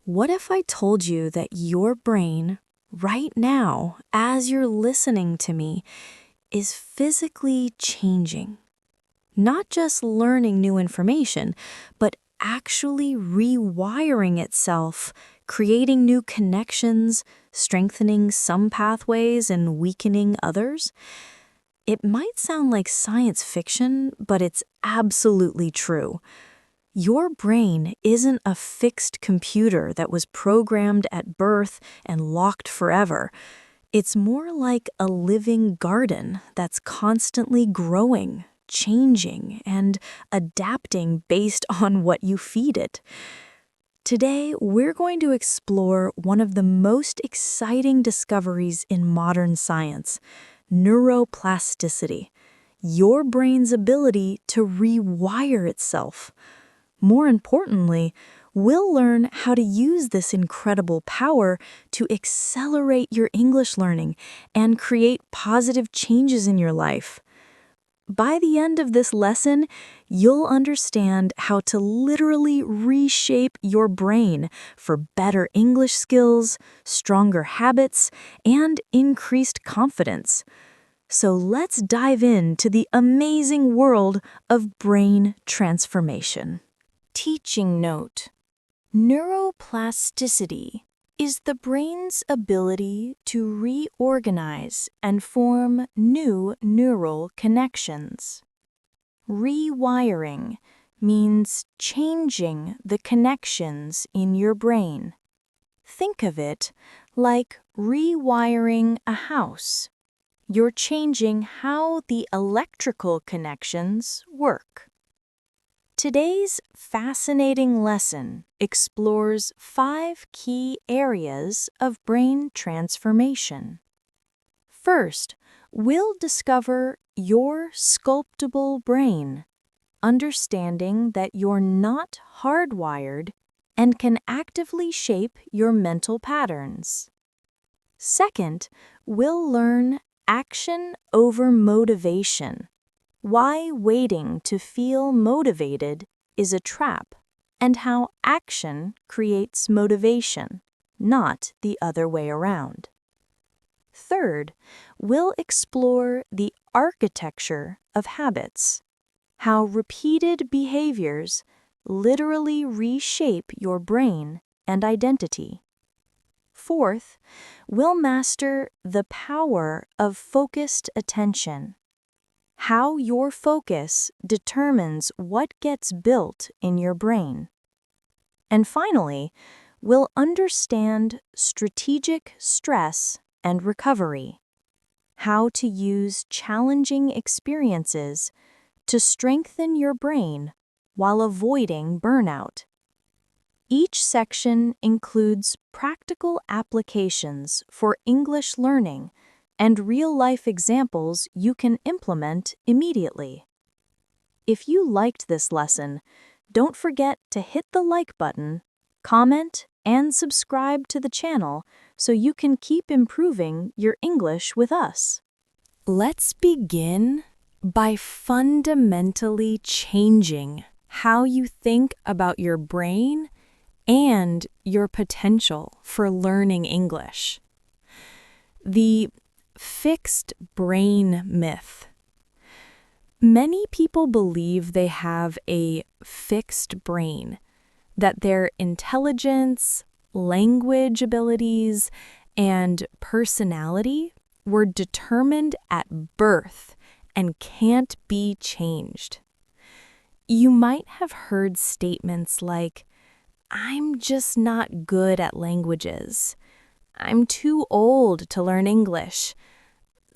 What if I told you that your brain, right now, as you're listening to me, is physically changing? Not just learning new information, but actually rewiring itself, creating new connections, strengthening some pathways and weakening others? It might sound like science fiction, but it's absolutely true. Your brain isn't a fixed computer that was programmed at birth and locked forever. It's more like a living garden that's constantly growing, changing, and adapting based on what you feed it. Today, we're going to explore one of the most exciting discoveries in modern science: neuroplasticity, your brain's ability to rewire itself. More importantly, we'll learn how to use this incredible power to accelerate your English learning and create positive changes in your life. By the end of this lesson, you'll understand how to literally reshape your brain for better English skills, stronger habits, and increased confidence. So let's dive into the amazing world of brain transformation. Teaching note: neuroplasticity is the brain's ability to reorganize and form new neural connections. Rewiring means changing the connections in your brain. Think of it like rewiring a house. You're changing how the electrical connections work. Today's fascinating lesson explores 5 key areas of brain transformation. First, we'll discover your sculptable brain, understanding that you're not hardwired and can actively shape your mental patterns. Second, we'll learn action over motivation. Why waiting to feel motivated is a trap, and how action creates motivation, not the other way around. Third, we'll explore the architecture of habits, how repeated behaviors literally reshape your brain and identity. Fourth, we'll master the power of focused attention, how your focus determines what gets built in your brain. And finally, we'll understand strategic stress and recovery, how to use challenging experiences to strengthen your brain while avoiding burnout. Each section includes practical applications for English learning and real-life examples you can implement immediately. If you liked this lesson, don't forget to hit the like button, comment, and subscribe to the channel so you can keep improving your English with us. Let's begin by fundamentally changing how you think about your brain and your potential for learning English. The fixed brain myth. Many people believe they have a fixed brain, that their intelligence, language abilities, and personality were determined at birth and can't be changed. You might have heard statements like, "I'm just not good at languages. I'm too old to learn English.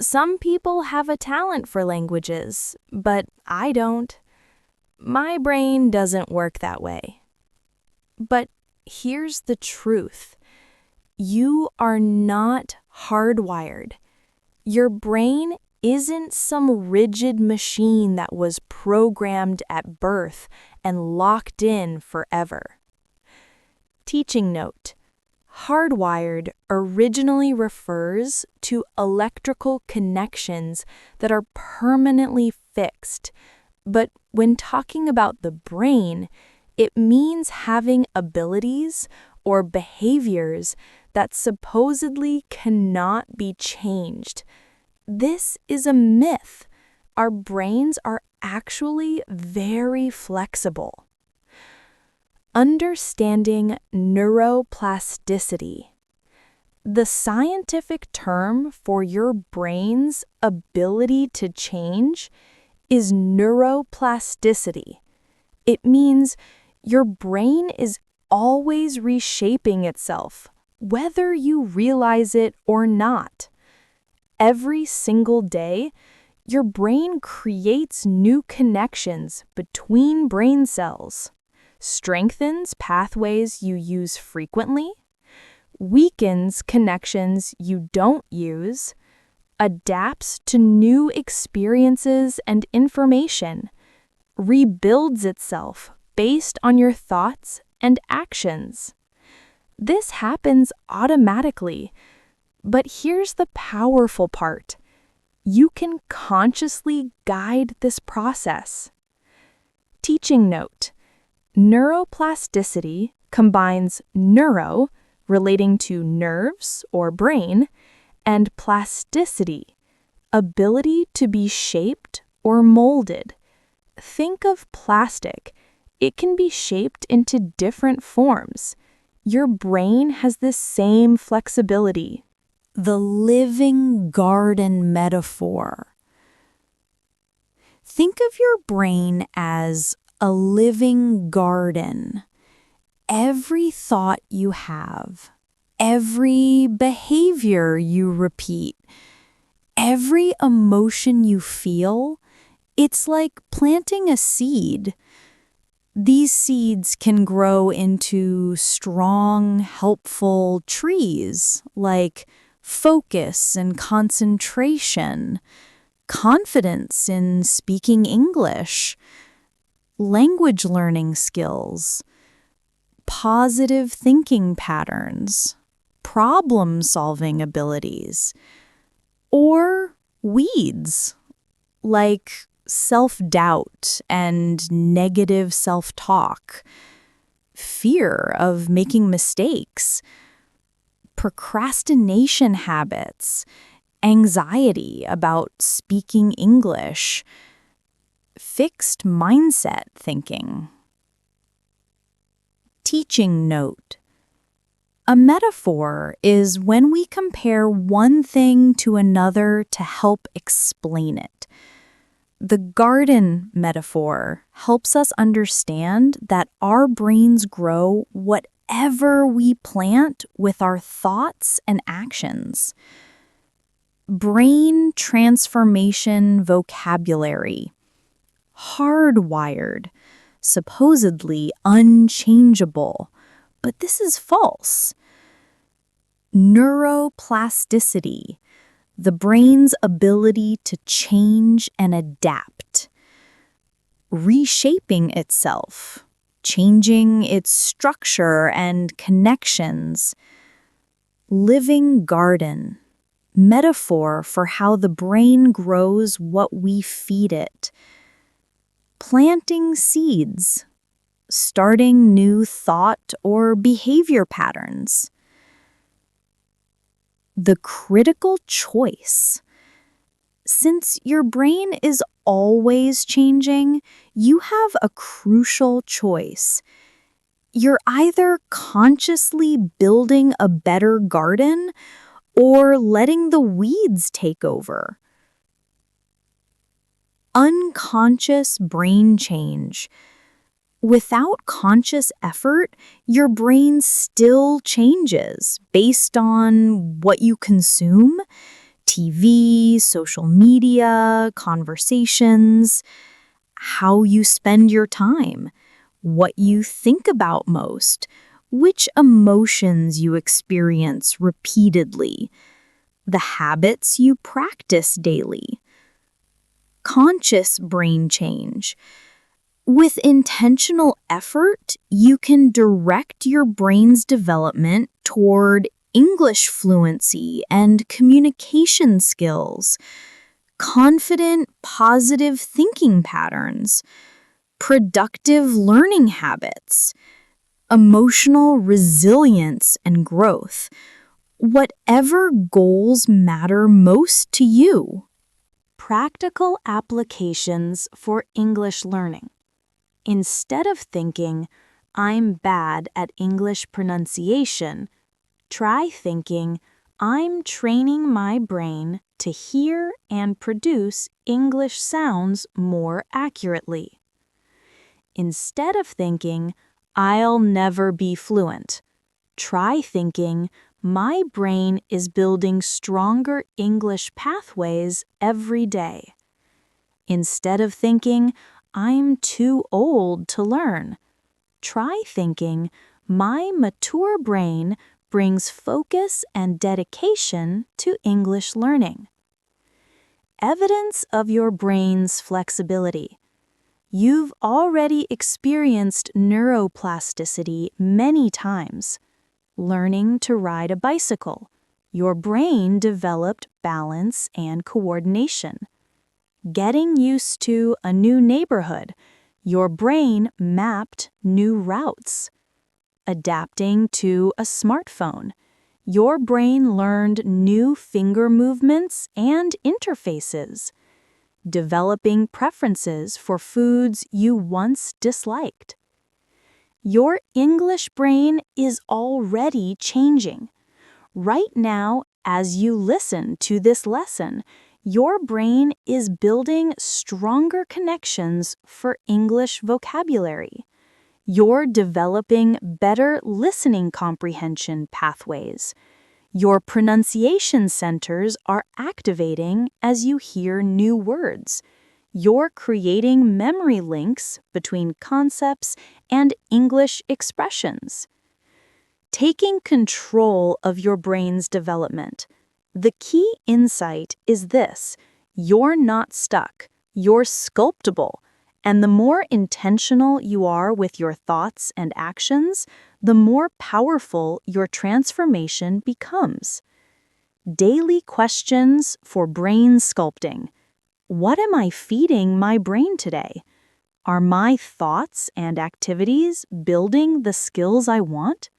Some people have a talent for languages, but I don't. My brain doesn't work that way." But here's the truth. You are not hardwired. Your brain isn't some rigid machine that was programmed at birth and locked in forever. Teaching note: hardwired originally refers to electrical connections that are permanently fixed, but when talking about the brain, it means having abilities or behaviors that supposedly cannot be changed. This is a myth. Our brains are actually very flexible. Understanding neuroplasticity. The scientific term for your brain's ability to change is neuroplasticity. It means your brain is always reshaping itself, whether you realize it or not. Every single day, your brain creates new connections between brain cells, strengthens pathways you use frequently, weakens connections you don't use, adapts to new experiences and information, rebuilds itself based on your thoughts and actions. This happens automatically, but here's the powerful part. You can consciously guide this process. Teaching note: neuroplasticity combines neuro, relating to nerves or brain, and plasticity, ability to be shaped or molded. Think of plastic. It can be shaped into different forms. Your brain has this same flexibility. The living garden metaphor.
Think of your brain as a living garden. Every thought you have, every behavior you repeat, every emotion you feel, it's like planting a seed. These seeds can grow into strong, helpful trees like focus and concentration, confidence in speaking English, language learning skills, positive thinking patterns, problem-solving abilities, or weeds like self-doubt and negative self-talk, fear of making mistakes, procrastination habits, anxiety about speaking English, fixed mindset thinking. Teaching note. A metaphor is when we compare one thing to another to help explain it. The garden metaphor helps us understand that our brains grow whatever we plant with our thoughts and actions. Brain transformation vocabulary. Hardwired, supposedly unchangeable, but this is false. Neuroplasticity, the brain's ability to change and adapt. Reshaping itself, changing its structure and connections. Living garden, metaphor for how the brain grows what we feed it. Planting seeds, starting new thought or behavior patterns. The critical choice. Since your brain is always changing, you have a crucial choice. You're either consciously building a better garden or letting the weeds take over. Unconscious brain change. Without conscious effort, your brain still changes based on what you consume, TV, social media, conversations, how you spend your time, what you think about most, which emotions you experience repeatedly, the habits you practice daily. Conscious brain change. With intentional effort, you can direct your brain's development toward English fluency and communication skills, confident, positive thinking patterns, productive learning habits, emotional resilience and growth, whatever goals matter most to you.
Practical applications for English learning. Instead of thinking, I'm bad at English pronunciation, try thinking, I'm training my brain to hear and produce English sounds more accurately. Instead of thinking, I'll never be fluent, try thinking, my brain is building stronger English pathways every day. Instead of thinking, I'm too old to learn, try thinking, my mature brain brings focus and dedication to English learning. Evidence of your brain's flexibility. You've already experienced neuroplasticity many times. Learning to ride a bicycle, your brain developed balance and coordination. Getting used to a new neighborhood, your brain mapped new routes. Adapting to a smartphone, your brain learned new finger movements and interfaces. Developing preferences for foods you once disliked. Your English brain is already changing. Right now, as you listen to this lesson,
Your brain is building stronger connections for English vocabulary. You're developing better listening comprehension pathways. Your pronunciation centers are activating as you hear new words. You're creating memory links between concepts and English expressions. Taking control of your brain's development. The key insight is this: you're not stuck, you're sculptable. And the more intentional you are with your thoughts and actions, the more powerful your transformation becomes. Daily questions for brain sculpting. What am I feeding my brain today? Are my thoughts and activities building the skills I want?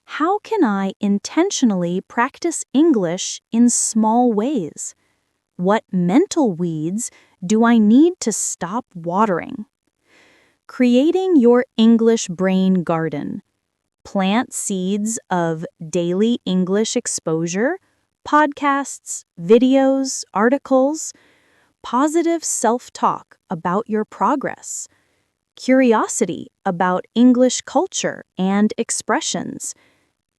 How can I intentionally practice English in small ways? What mental weeds do I need to stop watering? Creating your English brain garden. Plant seeds of daily English exposure, podcasts, videos, articles, positive self-talk about your progress, curiosity about English culture and expressions,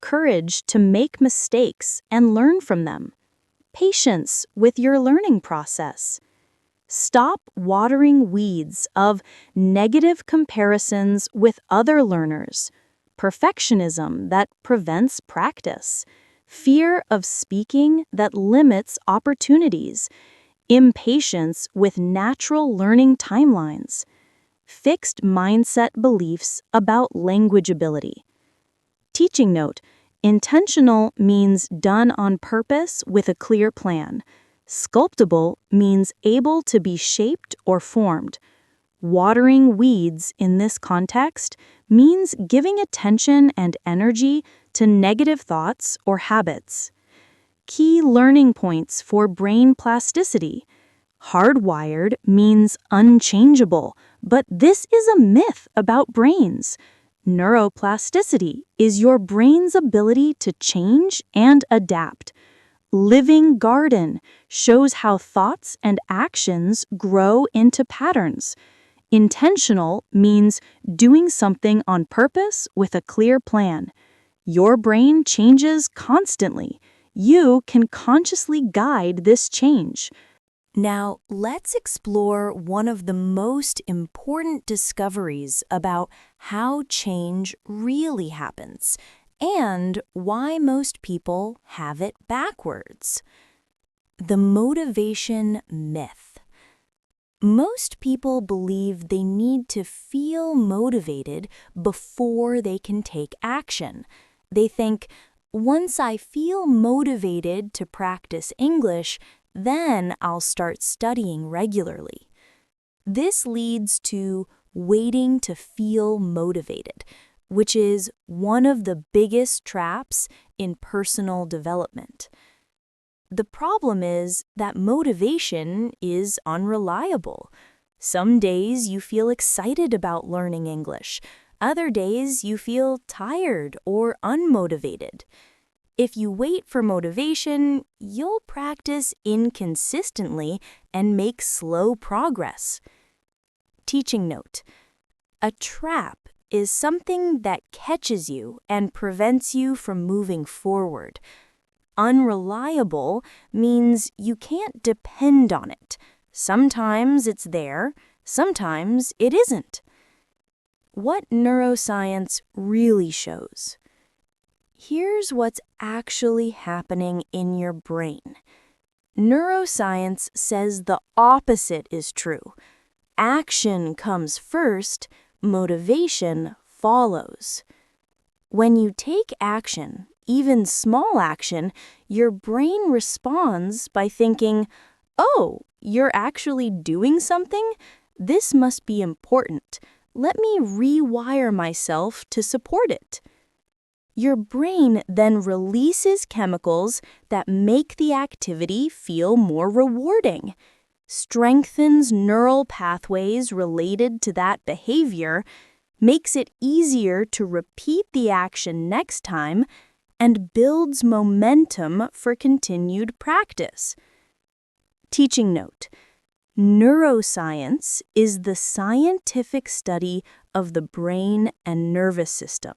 courage to make mistakes and learn from them, patience with your learning process. Stop watering weeds of negative comparisons with other learners, perfectionism that prevents practice, fear of speaking that limits opportunities, impatience with natural learning timelines, fixed mindset beliefs about language ability. Teaching note: intentional means done on purpose with a clear plan. Sculptable means able to be shaped or formed. Watering weeds in this context means giving attention and energy to negative thoughts or habits. Key learning points for brain plasticity. Hardwired means unchangeable, but this is a myth about brains. Neuroplasticity is your brain's ability to change and adapt. Living garden shows how thoughts and actions grow into patterns. Intentional means doing something on purpose with a clear plan. Your brain changes constantly. You can consciously guide this change.
Now, let's explore one of the most important discoveries about how change really happens and why most people have it backwards. The motivation myth. Most people believe they need to feel motivated before they can take action. They think, once I feel motivated to practice English, then I'll start studying regularly. This leads to waiting to feel motivated, which is one of the biggest traps in personal development. The problem is that motivation is unreliable. Some days you feel excited about learning English. Other days you feel tired or unmotivated. If you wait for motivation, you'll practice inconsistently and make slow progress. Teaching note: a trap is something that catches you and prevents you from moving forward. Unreliable means you can't depend on it. Sometimes it's there, sometimes it isn't. What neuroscience really shows. Here's what's actually happening in your brain. Neuroscience says the opposite is true. Action comes first, motivation follows. When you take action, even small action, your brain responds by thinking, "Oh, you're actually doing something? This must be important. Let me rewire myself to support it." Your brain then releases chemicals that make the activity feel more rewarding, strengthens neural pathways related to that behavior, makes it easier to repeat the action next time, and builds momentum for continued practice.
Teaching note: neuroscience is the scientific study of the brain and nervous system.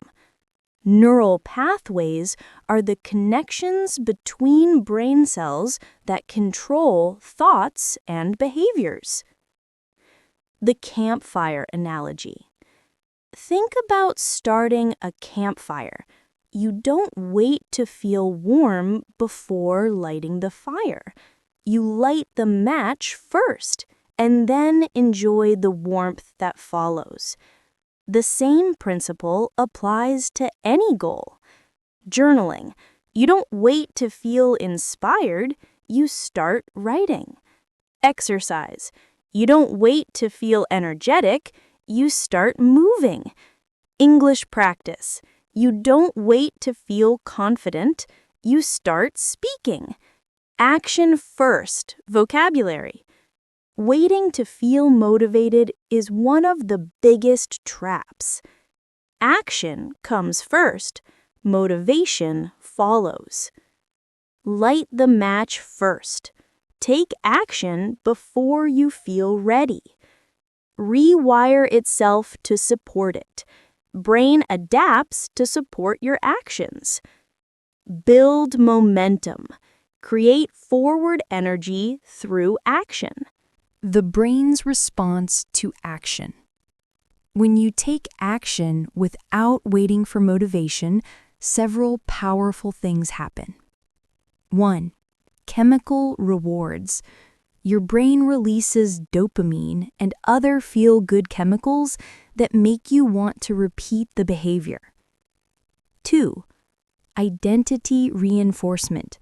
Neural pathways are the connections between brain cells that control thoughts and behaviors. The campfire analogy. Think about starting a campfire. You don't wait to feel warm before lighting the fire. You light the match first and then enjoy the warmth that follows. The same principle applies to any goal. Journaling. You don't wait to feel inspired, you start writing. Exercise. You don't wait to feel energetic, you start moving. English practice. You don't wait to feel confident, you start speaking. Action first, vocabulary. Waiting to feel motivated is one of the biggest traps. Action comes first, motivation follows. Light the match first. Take action before you feel ready. Rewire itself to support it. Brain adapts to support your actions. Build momentum. Create forward energy through action.
The brain's response to action. When you take action without waiting for motivation, several powerful things happen. 1. Chemical rewards. Your brain releases dopamine and other feel-good chemicals that make you want to repeat the behavior. 2. Identity reinforcement.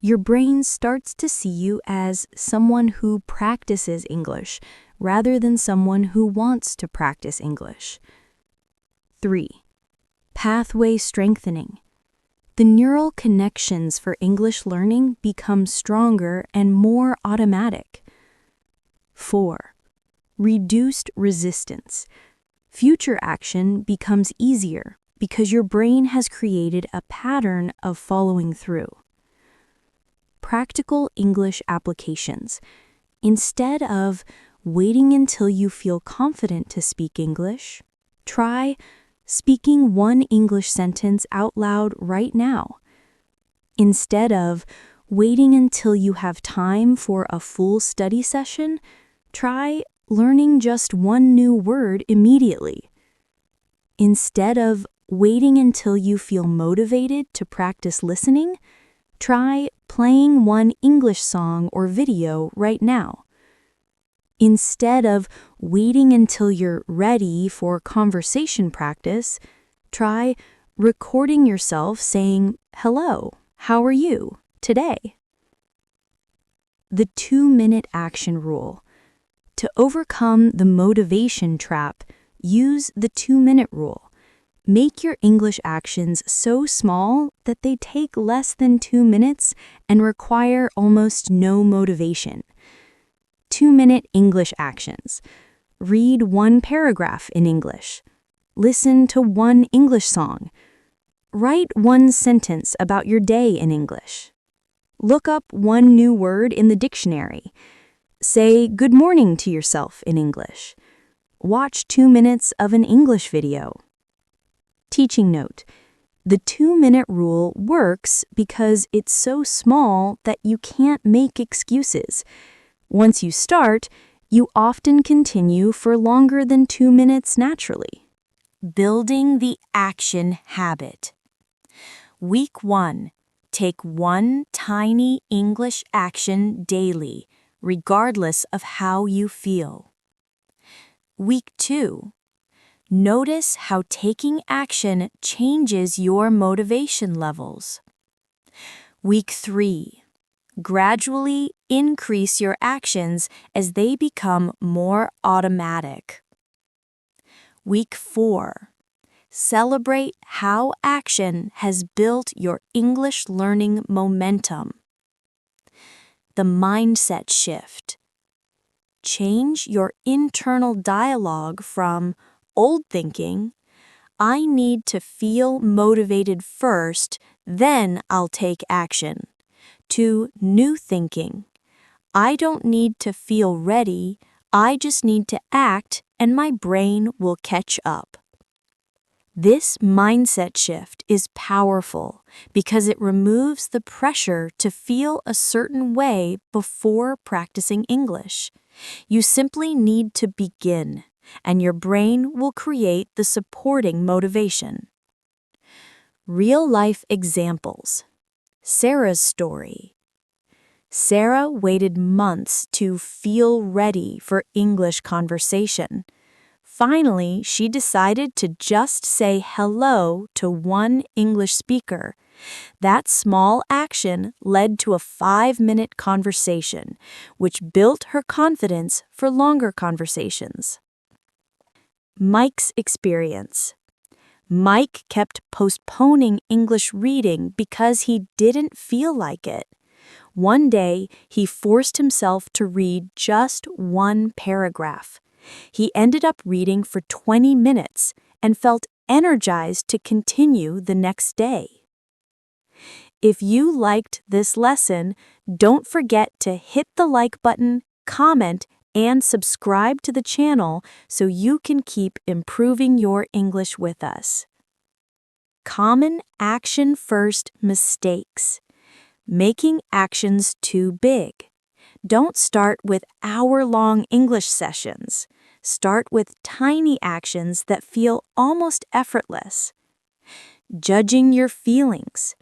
Your brain starts to see you as someone who practices English rather than someone who wants to practice English. 3. Pathway strengthening. The neural connections for English learning become stronger and more automatic. 4. Reduced resistance. Future action becomes easier because your brain has created a pattern of following through. Practical English applications. Instead of waiting until you feel confident to speak English, try speaking one English sentence out loud right now. Instead of waiting until you have time for a full study session, try learning just one new word immediately. Instead of waiting until you feel motivated to practice listening, try playing one English song or video right now. Instead of waiting until you're ready for conversation practice, try recording yourself saying, "Hello, how are you today?" The 2-minute action rule. To overcome the motivation trap, use the 2-minute rule. Make your English actions so small that they take less than 2 minutes and require almost no motivation. 2-minute English actions. Read one paragraph in English. Listen to one English song. Write one sentence about your day in English. Look up one new word in the dictionary. Say good morning to yourself in English. Watch 2 minutes of an English video. Teaching note: the 2-minute rule works because it's so small that you can't make excuses. Once you start, you often continue for longer than 2 minutes naturally. Building the action habit. Week 1. Take one tiny English action daily, regardless of how you feel. Week 2. Notice how taking action changes your motivation levels. Week 3. Gradually increase your actions as they become more automatic. Week 4. Celebrate how action has built your English learning momentum. The mindset shift. Change your internal dialogue from old thinking, "I need to feel motivated first, then I'll take action," to new thinking, I don't need to feel ready, I just need to act and my brain will catch up. This mindset shift is powerful because it removes the pressure to feel a certain way before practicing English. You simply need to begin, and your brain will create the supporting motivation. Real-life examples. Sarah's story. Sarah waited months to feel ready for English conversation. Finally, she decided to just say hello to one English speaker. That small action led to a 5-minute conversation, which built her confidence for longer conversations. Mike's experience. Mike kept postponing English reading because he didn't feel like it. One day, he forced himself to read just one paragraph. He ended up reading for 20 minutes and felt energized to continue the next day. If you liked this lesson, don't forget to hit the like button, comment, and subscribe to the channel so you can keep improving your English with us. Common action-first mistakes. Making actions too big. Don't start with hour-long English sessions. Start with tiny actions that feel almost effortless. Judging your feelings.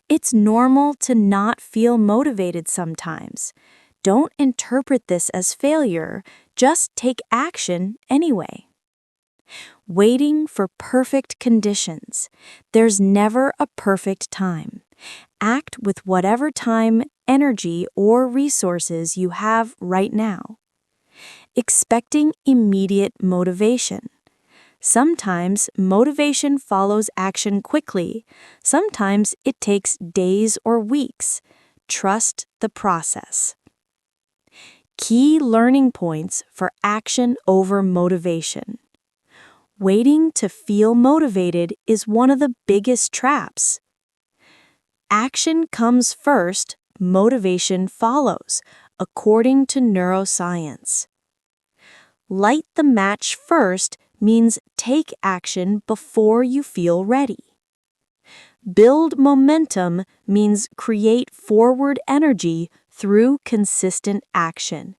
It's normal to not feel motivated sometimes. Don't interpret this as failure, just take action anyway. Waiting for perfect conditions. There's never a perfect time. Act with whatever time, energy, or resources you have right now. Expecting immediate motivation. Sometimes motivation follows action quickly. Sometimes it takes days or weeks. Trust the process. Key learning points for action over motivation. Waiting to feel motivated is one of the biggest traps. Action comes first, motivation follows, according to neuroscience. Light the match first means take action before you feel ready. Build momentum means create forward energy through consistent action.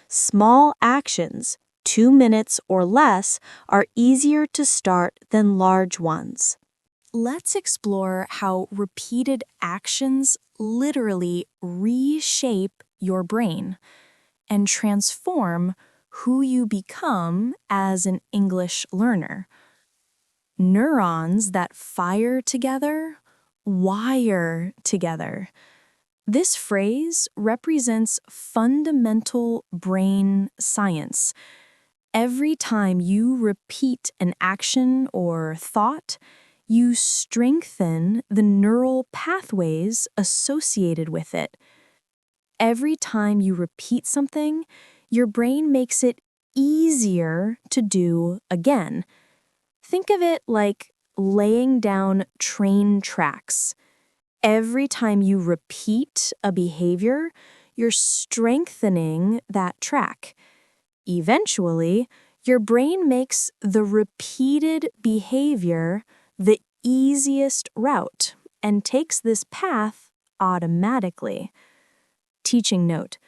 Small actions, 2 minutes or less, are easier to start than large ones. Let's explore how repeated actions literally reshape your brain and transform who you become as an English learner. Neurons that fire together, wire together. This phrase represents fundamental brain science. Every time you repeat an action or thought, you strengthen the neural pathways associated with it. Every time you repeat something, your brain makes it easier to do again. Think of it like laying down train tracks. Every time you repeat a behavior, you're strengthening that track. Eventually, your brain makes the repeated behavior the easiest route and takes this path automatically. Teaching note: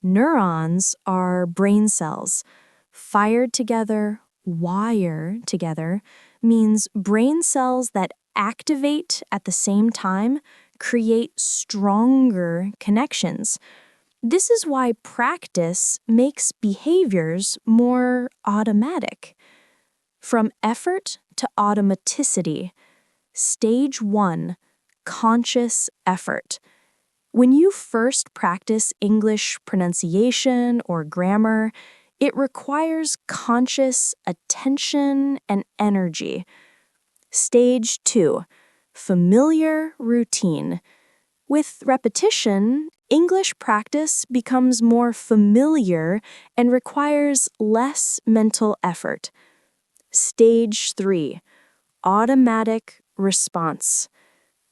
neurons are brain cells. Fired together, wire together, means brain cells that activate at the same time create stronger connections. This is why practice makes behaviors more automatic. From effort to automaticity. Stage 1, conscious effort. When you first practice English pronunciation or grammar, it requires conscious attention and energy. Stage 2, familiar routine. With repetition, English practice becomes more familiar and requires less mental effort. Stage 3, automatic response.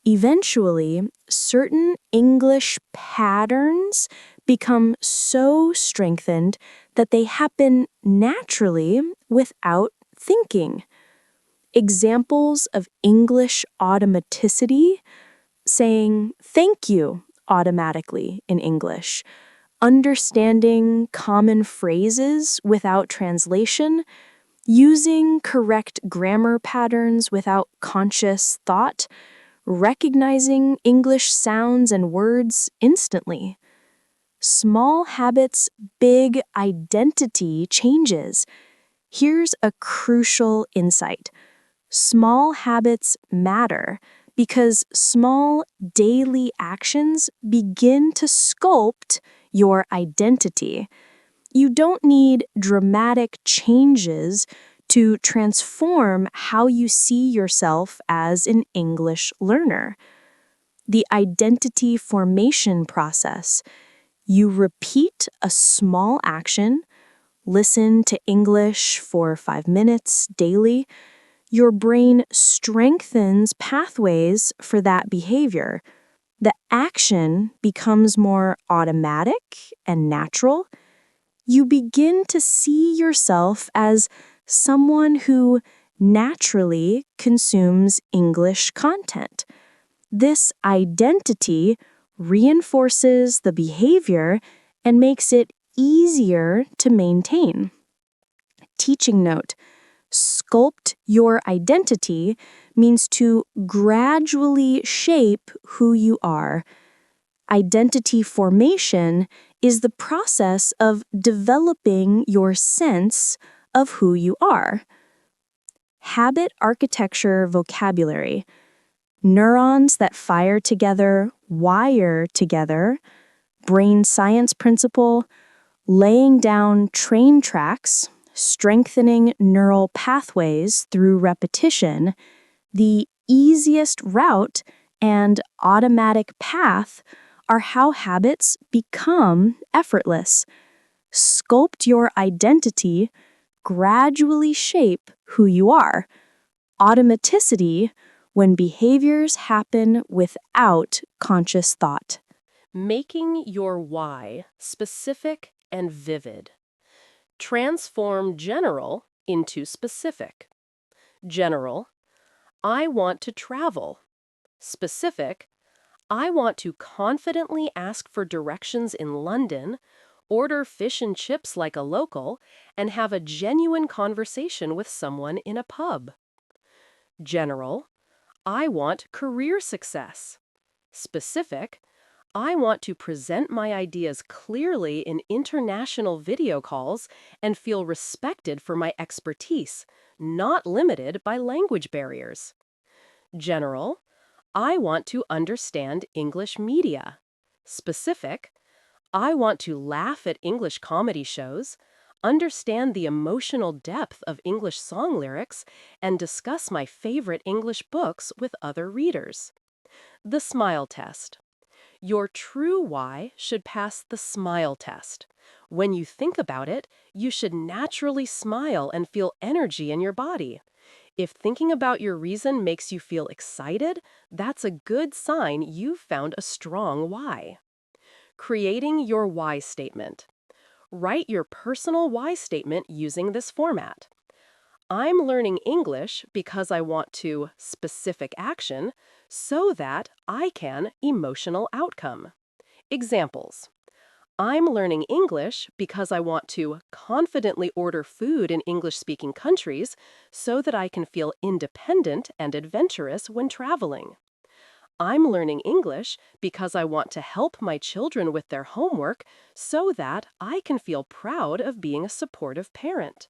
Eventually, certain English patterns become so strengthened that they happen naturally without thinking. Examples of English automaticity: saying thank you automatically in English, understanding common phrases without translation, using correct grammar patterns without conscious thought, recognizing English sounds and words instantly. Small habits, big identity changes. Here's a crucial insight. Small habits matter because small daily actions begin to sculpt your identity. You don't need dramatic changes to transform how you see yourself as an English learner. The identity formation process: you repeat a small action, listen to English for 5 minutes daily. Your brain strengthens pathways for that behavior. The action becomes more automatic and natural. You begin to see yourself as someone who naturally consumes English content. This identity reinforces the behavior and makes it easier to maintain. Teaching note: sculpt your identity means to gradually shape who you are. Identity formation is the process of developing your sense of who you are. Habit architecture vocabulary: neurons that fire together, wire together. Brain science principle: laying down train tracks, strengthening neural pathways through repetition. The easiest route and automatic path are how habits become effortless. Sculpt your identity, gradually shape who you are. Automaticity: when behaviors happen without conscious thought.
Making your why specific and vivid. Transform general into specific. General: I want to travel. Specific: I want to confidently ask for directions in London, order fish and chips like a local, and have a genuine conversation with someone in a pub. General: I want career success. Specific: I want to present my ideas clearly in international video calls and feel respected for my expertise, not limited by language barriers. General: I want to understand English media. Specific: I want to laugh at English comedy shows, understand the emotional depth of English song lyrics, and discuss my favorite English books with other readers. The smile test. Your true why should pass the smile test. When you think about it, you should naturally smile and feel energy in your body. If thinking about your reason makes you feel excited, that's a good sign you've found a strong why. Creating your why statement. Write your personal why statement using this format. I'm learning English because I want to specific action so that I can emotional outcome. Examples: I'm learning English because I want to confidently order food in English-speaking countries so that I can feel independent and adventurous when traveling. I'm learning English because I want to help my children with their homework so that I can feel proud of being a supportive parent.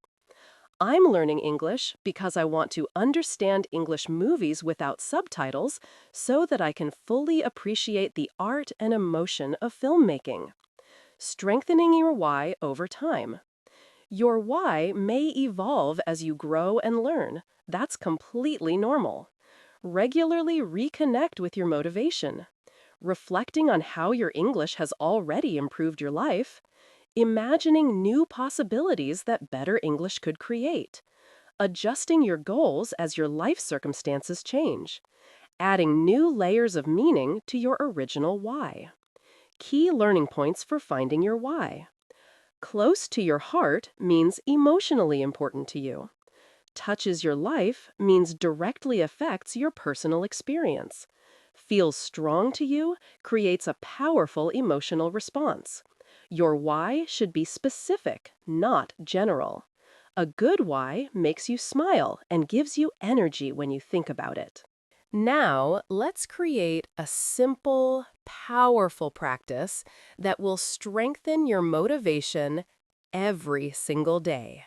I'm learning English because I want to understand English movies without subtitles so that I can fully appreciate the art and emotion of filmmaking. Strengthening your why over time. Your why may evolve as you grow and learn. That's completely normal. Regularly reconnect with your motivation. Reflecting on how your English has already improved your life. Imagining new possibilities that better English could create. Adjusting your goals as your life circumstances change. Adding new layers of meaning to your original why. Key learning points for finding your why. Close to your heart means emotionally important to you. Touches your life means directly affects your personal experience. Feels strong to you creates a powerful emotional response. Your why should be specific, not general. A good why makes you smile and gives you energy when you think about it. Now, let's create a simple, powerful practice that will strengthen your motivation every single day.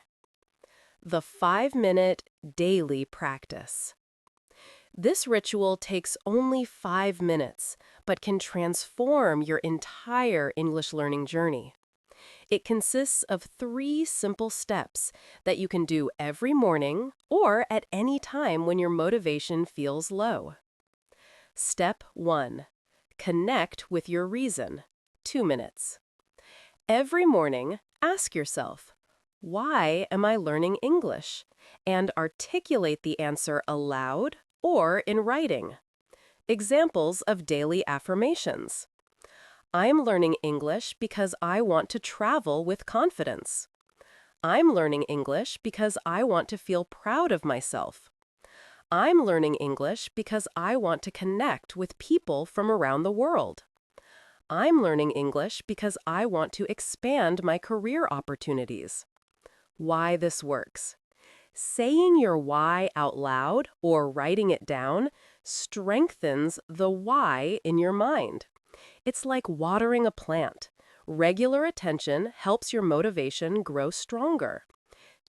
The 5-minute daily practice. This ritual takes only 5 minutes, but can transform your entire English learning journey. It consists of 3 simple steps that you can do every morning or at any time when your motivation feels low. Step 1. Connect with your reason. 2 minutes. Every morning, ask yourself, why am I learning English? And articulate the answer aloud or in writing. Examples of daily affirmations. I'm learning English because I want to travel with confidence. I'm learning English because I want to feel proud of myself. I'm learning English because I want to connect with people from around the world. I'm learning English because I want to expand my career opportunities. Why this works. Saying your why out loud or writing it down strengthens the why in your mind. It's like watering a plant. Regular attention helps your motivation grow stronger.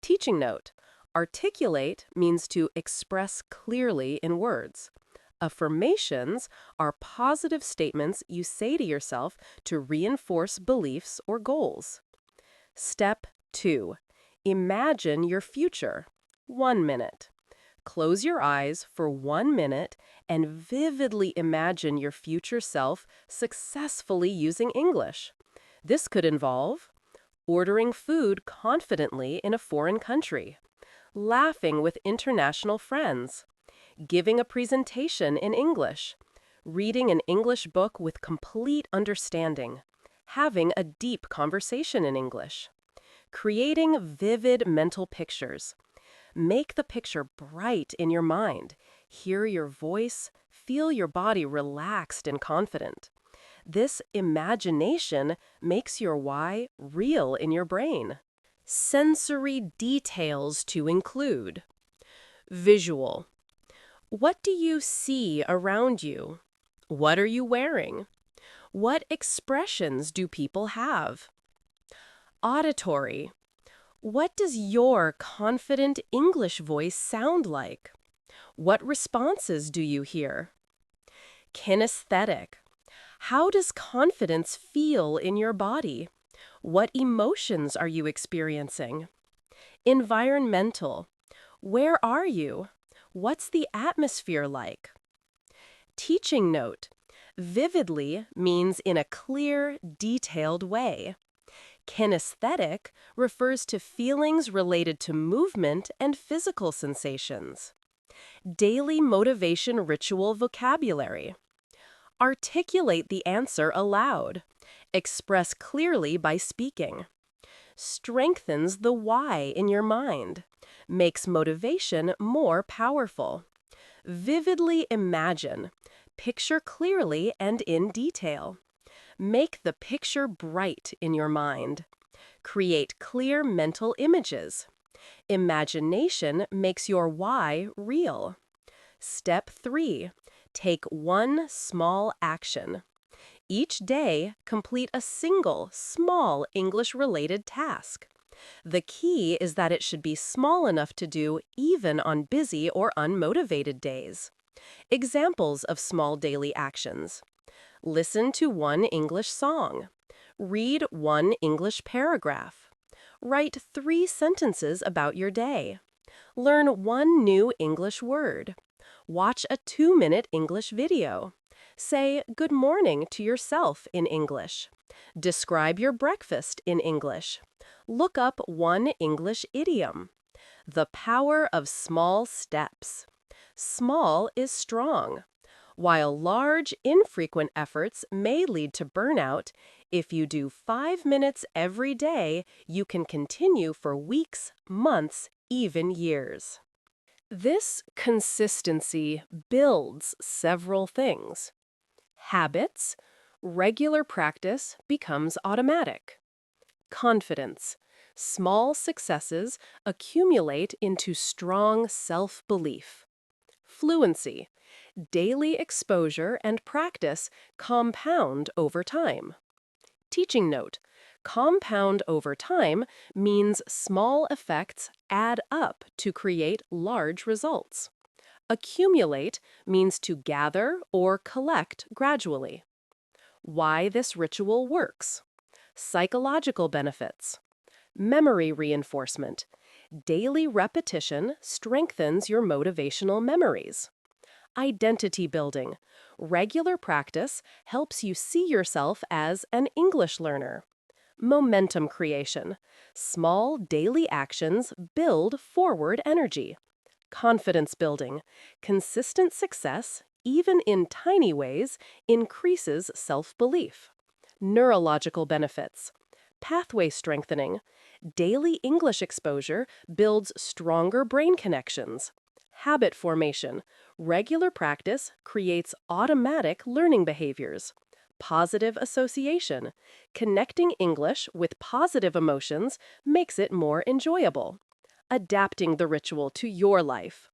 Teaching note. Articulate means to express clearly in words. Affirmations are positive statements you say to yourself to reinforce beliefs or goals. Step 2. Imagine your future. 1 minute. Close your eyes for 1 minute and vividly imagine your future self successfully using English. This could involve ordering food confidently in a foreign country, laughing with international friends, giving a presentation in English, reading an English book with complete understanding, having a deep conversation in English. Creating vivid mental pictures. Make the picture bright in your mind. Hear your voice, feel your body relaxed and confident. This imagination makes your why real in your brain. Sensory details to include. Visual. What do you see around you? What are you wearing? What expressions do people have? Auditory. What does your confident English voice sound like? What responses do you hear? Kinesthetic. How does confidence feel in your body? What emotions are you experiencing? Environmental. Where are you? What's the atmosphere like? Teaching note. Vividly means in a clear, detailed way. Kinesthetic refers to feelings related to movement and physical sensations. Daily motivation ritual vocabulary. Articulate the answer aloud. Express clearly by speaking. Strengthens the why in your mind. Makes motivation more powerful. Vividly imagine. Picture clearly and in detail. Make the picture bright in your mind. Create clear mental images. Imagination makes your why real. Step 3. Take one small action. Each day, complete a single, small English-related task. The key is that it should be small enough to do even on busy or unmotivated days. Examples of small daily actions. Listen to one English song. Read one English paragraph. Write 3 sentences about your day. Learn one new English word. Watch a 2-minute English video. Say good morning to yourself in English. Describe your breakfast in English. Look up one English idiom. The power of small steps. Small is strong. While large, infrequent efforts may lead to burnout, if you do 5 minutes every day, you can continue for weeks, months, even years. This consistency builds several things. Habits. Regular practice becomes automatic. Confidence. Small successes accumulate into strong self-belief. Fluency. Daily exposure and practice compound over time. Teaching note: compound over time means small effects add up to create large results. Accumulate means to gather or collect gradually. Why this ritual works. Psychological benefits. Memory reinforcement. Daily repetition strengthens your motivational memories. Identity building. Regular practice helps you see yourself as an English learner. Momentum creation. Small daily actions build forward energy. Confidence building. Consistent success, even in tiny ways, increases self-belief. Neurological benefits. Pathway strengthening. Daily English exposure builds stronger brain connections. Habit formation. Regular practice creates automatic learning behaviors. Positive association. Connecting English with positive emotions makes it more enjoyable. Adapting the ritual to your life.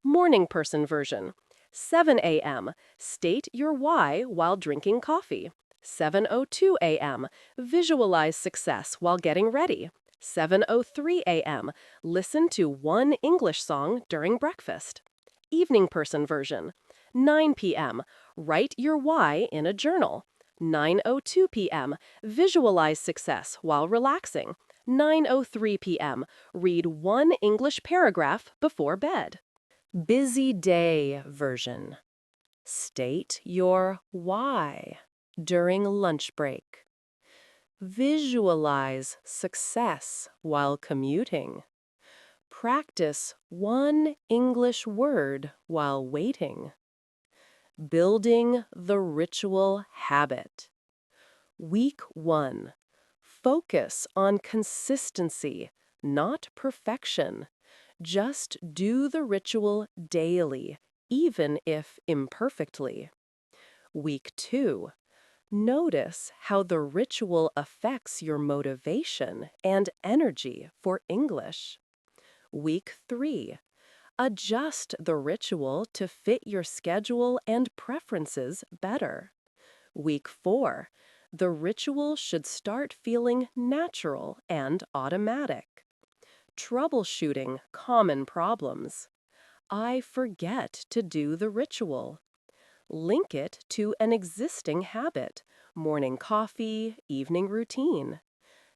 Morning person version. 7 a.m. State your why while drinking coffee. 7:02 a.m. Visualize success while getting ready. 7:03 a.m. Listen to one English song during breakfast. Evening person version. 9 p.m. Write your why in a journal. 9:02 p.m. Visualize success while relaxing. 9:03 p.m. Read one English paragraph before bed. Busy day version. State your why during lunch break. Visualize success while commuting. Practice one English word while waiting. Building the ritual habit. Week 1. Focus on consistency, not perfection. Just do the ritual daily, even if imperfectly. Week 2. Notice how the ritual affects your motivation and energy for English. Week 3. Adjust the ritual to fit your schedule and preferences better. Week 4. The ritual should start feeling natural and automatic. Troubleshooting common problems. I forget to do the ritual. Link it to an existing habit, morning coffee, evening routine.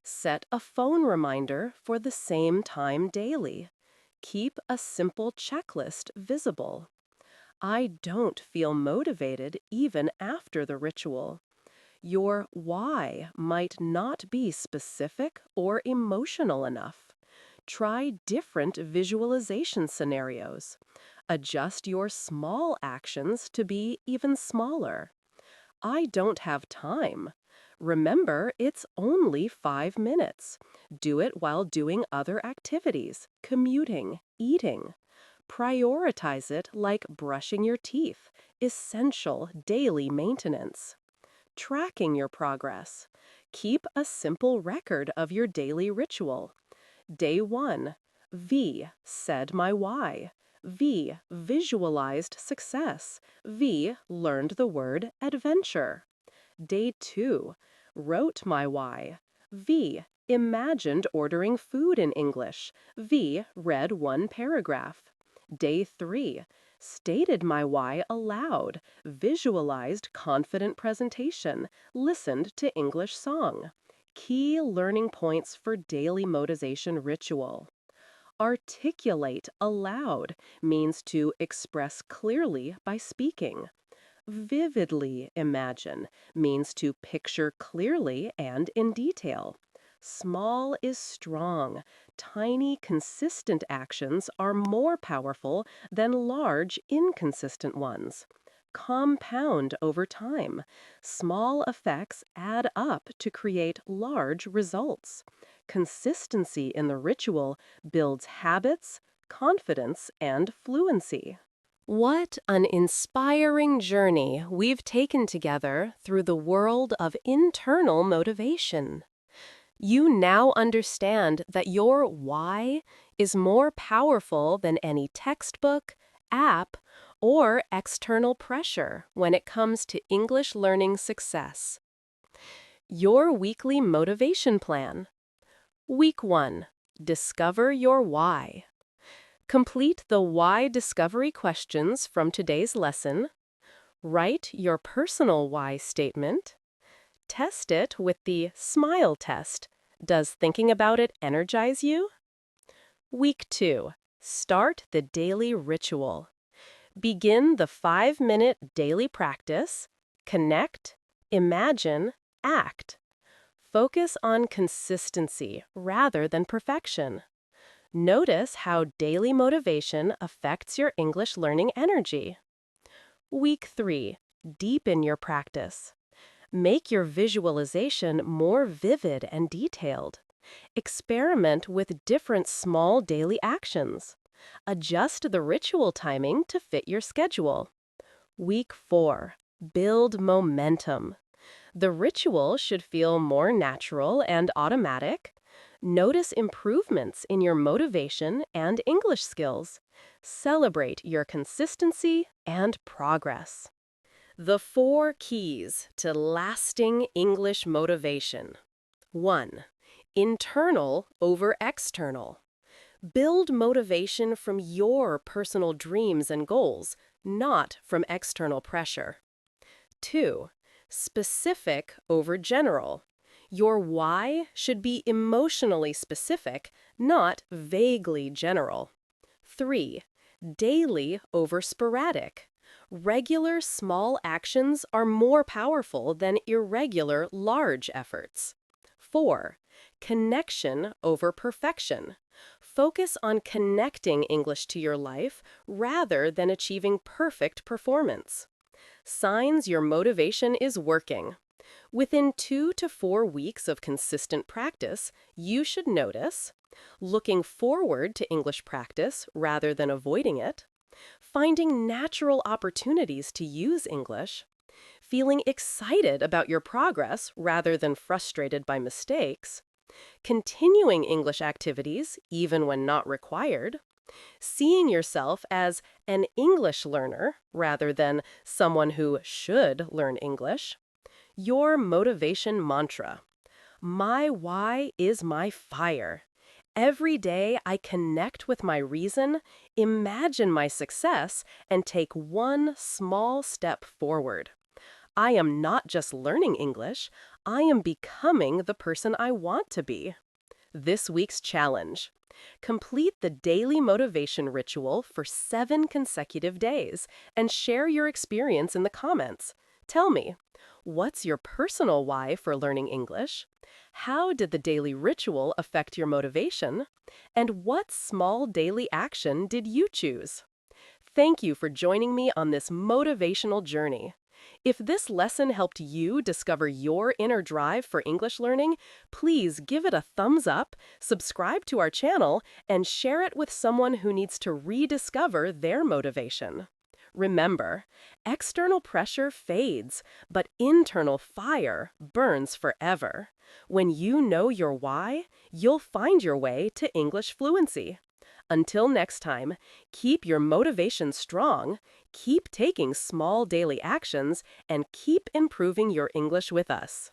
Set a phone reminder for the same time daily. Keep a simple checklist visible. I don't feel motivated even after the ritual. Your why might not be specific or emotional enough. Try different visualization scenarios. Adjust your small actions to be even smaller. I don't have time. Remember, it's only 5 minutes. Do it while doing other activities, commuting, eating. Prioritize it like brushing your teeth, essential daily maintenance. Tracking your progress. Keep a simple record of your daily ritual. Day 1. V. Said my why. V. Visualized success. V. Learned the word adventure. Day 2. Wrote my why. V. Imagined ordering food in English. V. Read one paragraph. Day 3. Stated my why aloud. Visualized confident presentation. Listened to English song. Key learning points for daily motivation ritual. Articulate aloud means to express clearly by speaking. Vividly imagine means to picture clearly and in detail. Small is strong. Tiny, consistent actions are more powerful than large, inconsistent ones. compound over time. Small effects add up to create large results. Consistency in the ritual builds habits, confidence, and fluency. What an inspiring journey we've taken together through the world of internal motivation. You now understand that your why is more powerful than any textbook, app, or external pressure when it comes to English learning success. Your weekly motivation plan. Week 1. Discover your why. Complete the why discovery questions from today's lesson. Write your personal why statement. Test it with the SMILE test. Does thinking about it energize you? Week 2. Start the daily ritual. Begin the 5-minute daily practice. Connect, imagine, act. Focus on consistency rather than perfection. Notice how daily motivation affects your English learning energy. Week 3. Deepen your practice. Make your visualization more vivid and detailed. Experiment with different small daily actions. Adjust the ritual timing to fit your schedule. Week 4. Build momentum. The ritual should feel more natural and automatic. Notice improvements in your motivation and English skills. Celebrate your consistency and progress. The 4 keys to lasting English motivation. 1. Internal over external. Build motivation from your personal dreams and goals, not from external pressure. 2. Specific over general. Your why should be emotionally specific, not vaguely general. 3. Daily over sporadic. Regular small actions are more powerful than irregular large efforts. 4. Connection over perfection. Focus on connecting English to your life rather than achieving perfect performance. Signs your motivation is working. Within 2 to 4 weeks of consistent practice, you should notice looking forward to English practice rather than avoiding it, finding natural opportunities to use English, feeling excited about your progress rather than frustrated by mistakes, continuing English activities even when not required, seeing yourself as an English learner rather than someone who should learn English. Your motivation mantra. My why is my fire. Every day I connect with my reason, imagine my success, and take one small step forward. I am not just learning English, I am becoming the person I want to be. This week's challenge. Complete the daily motivation ritual for 7 consecutive days and share your experience in the comments. Tell me, what's your personal why for learning English? How did the daily ritual affect your motivation? And what small daily action did you choose? Thank you for joining me on this motivational journey. If this lesson helped you discover your inner drive for English learning, please give it a thumbs up, subscribe to our channel, and share it with someone who needs to rediscover their motivation. Remember, external pressure fades, but internal fire burns forever. When you know your why, you'll find your way to English fluency. Until next time, keep your motivation strong, keep taking small daily actions, and keep improving your English with us.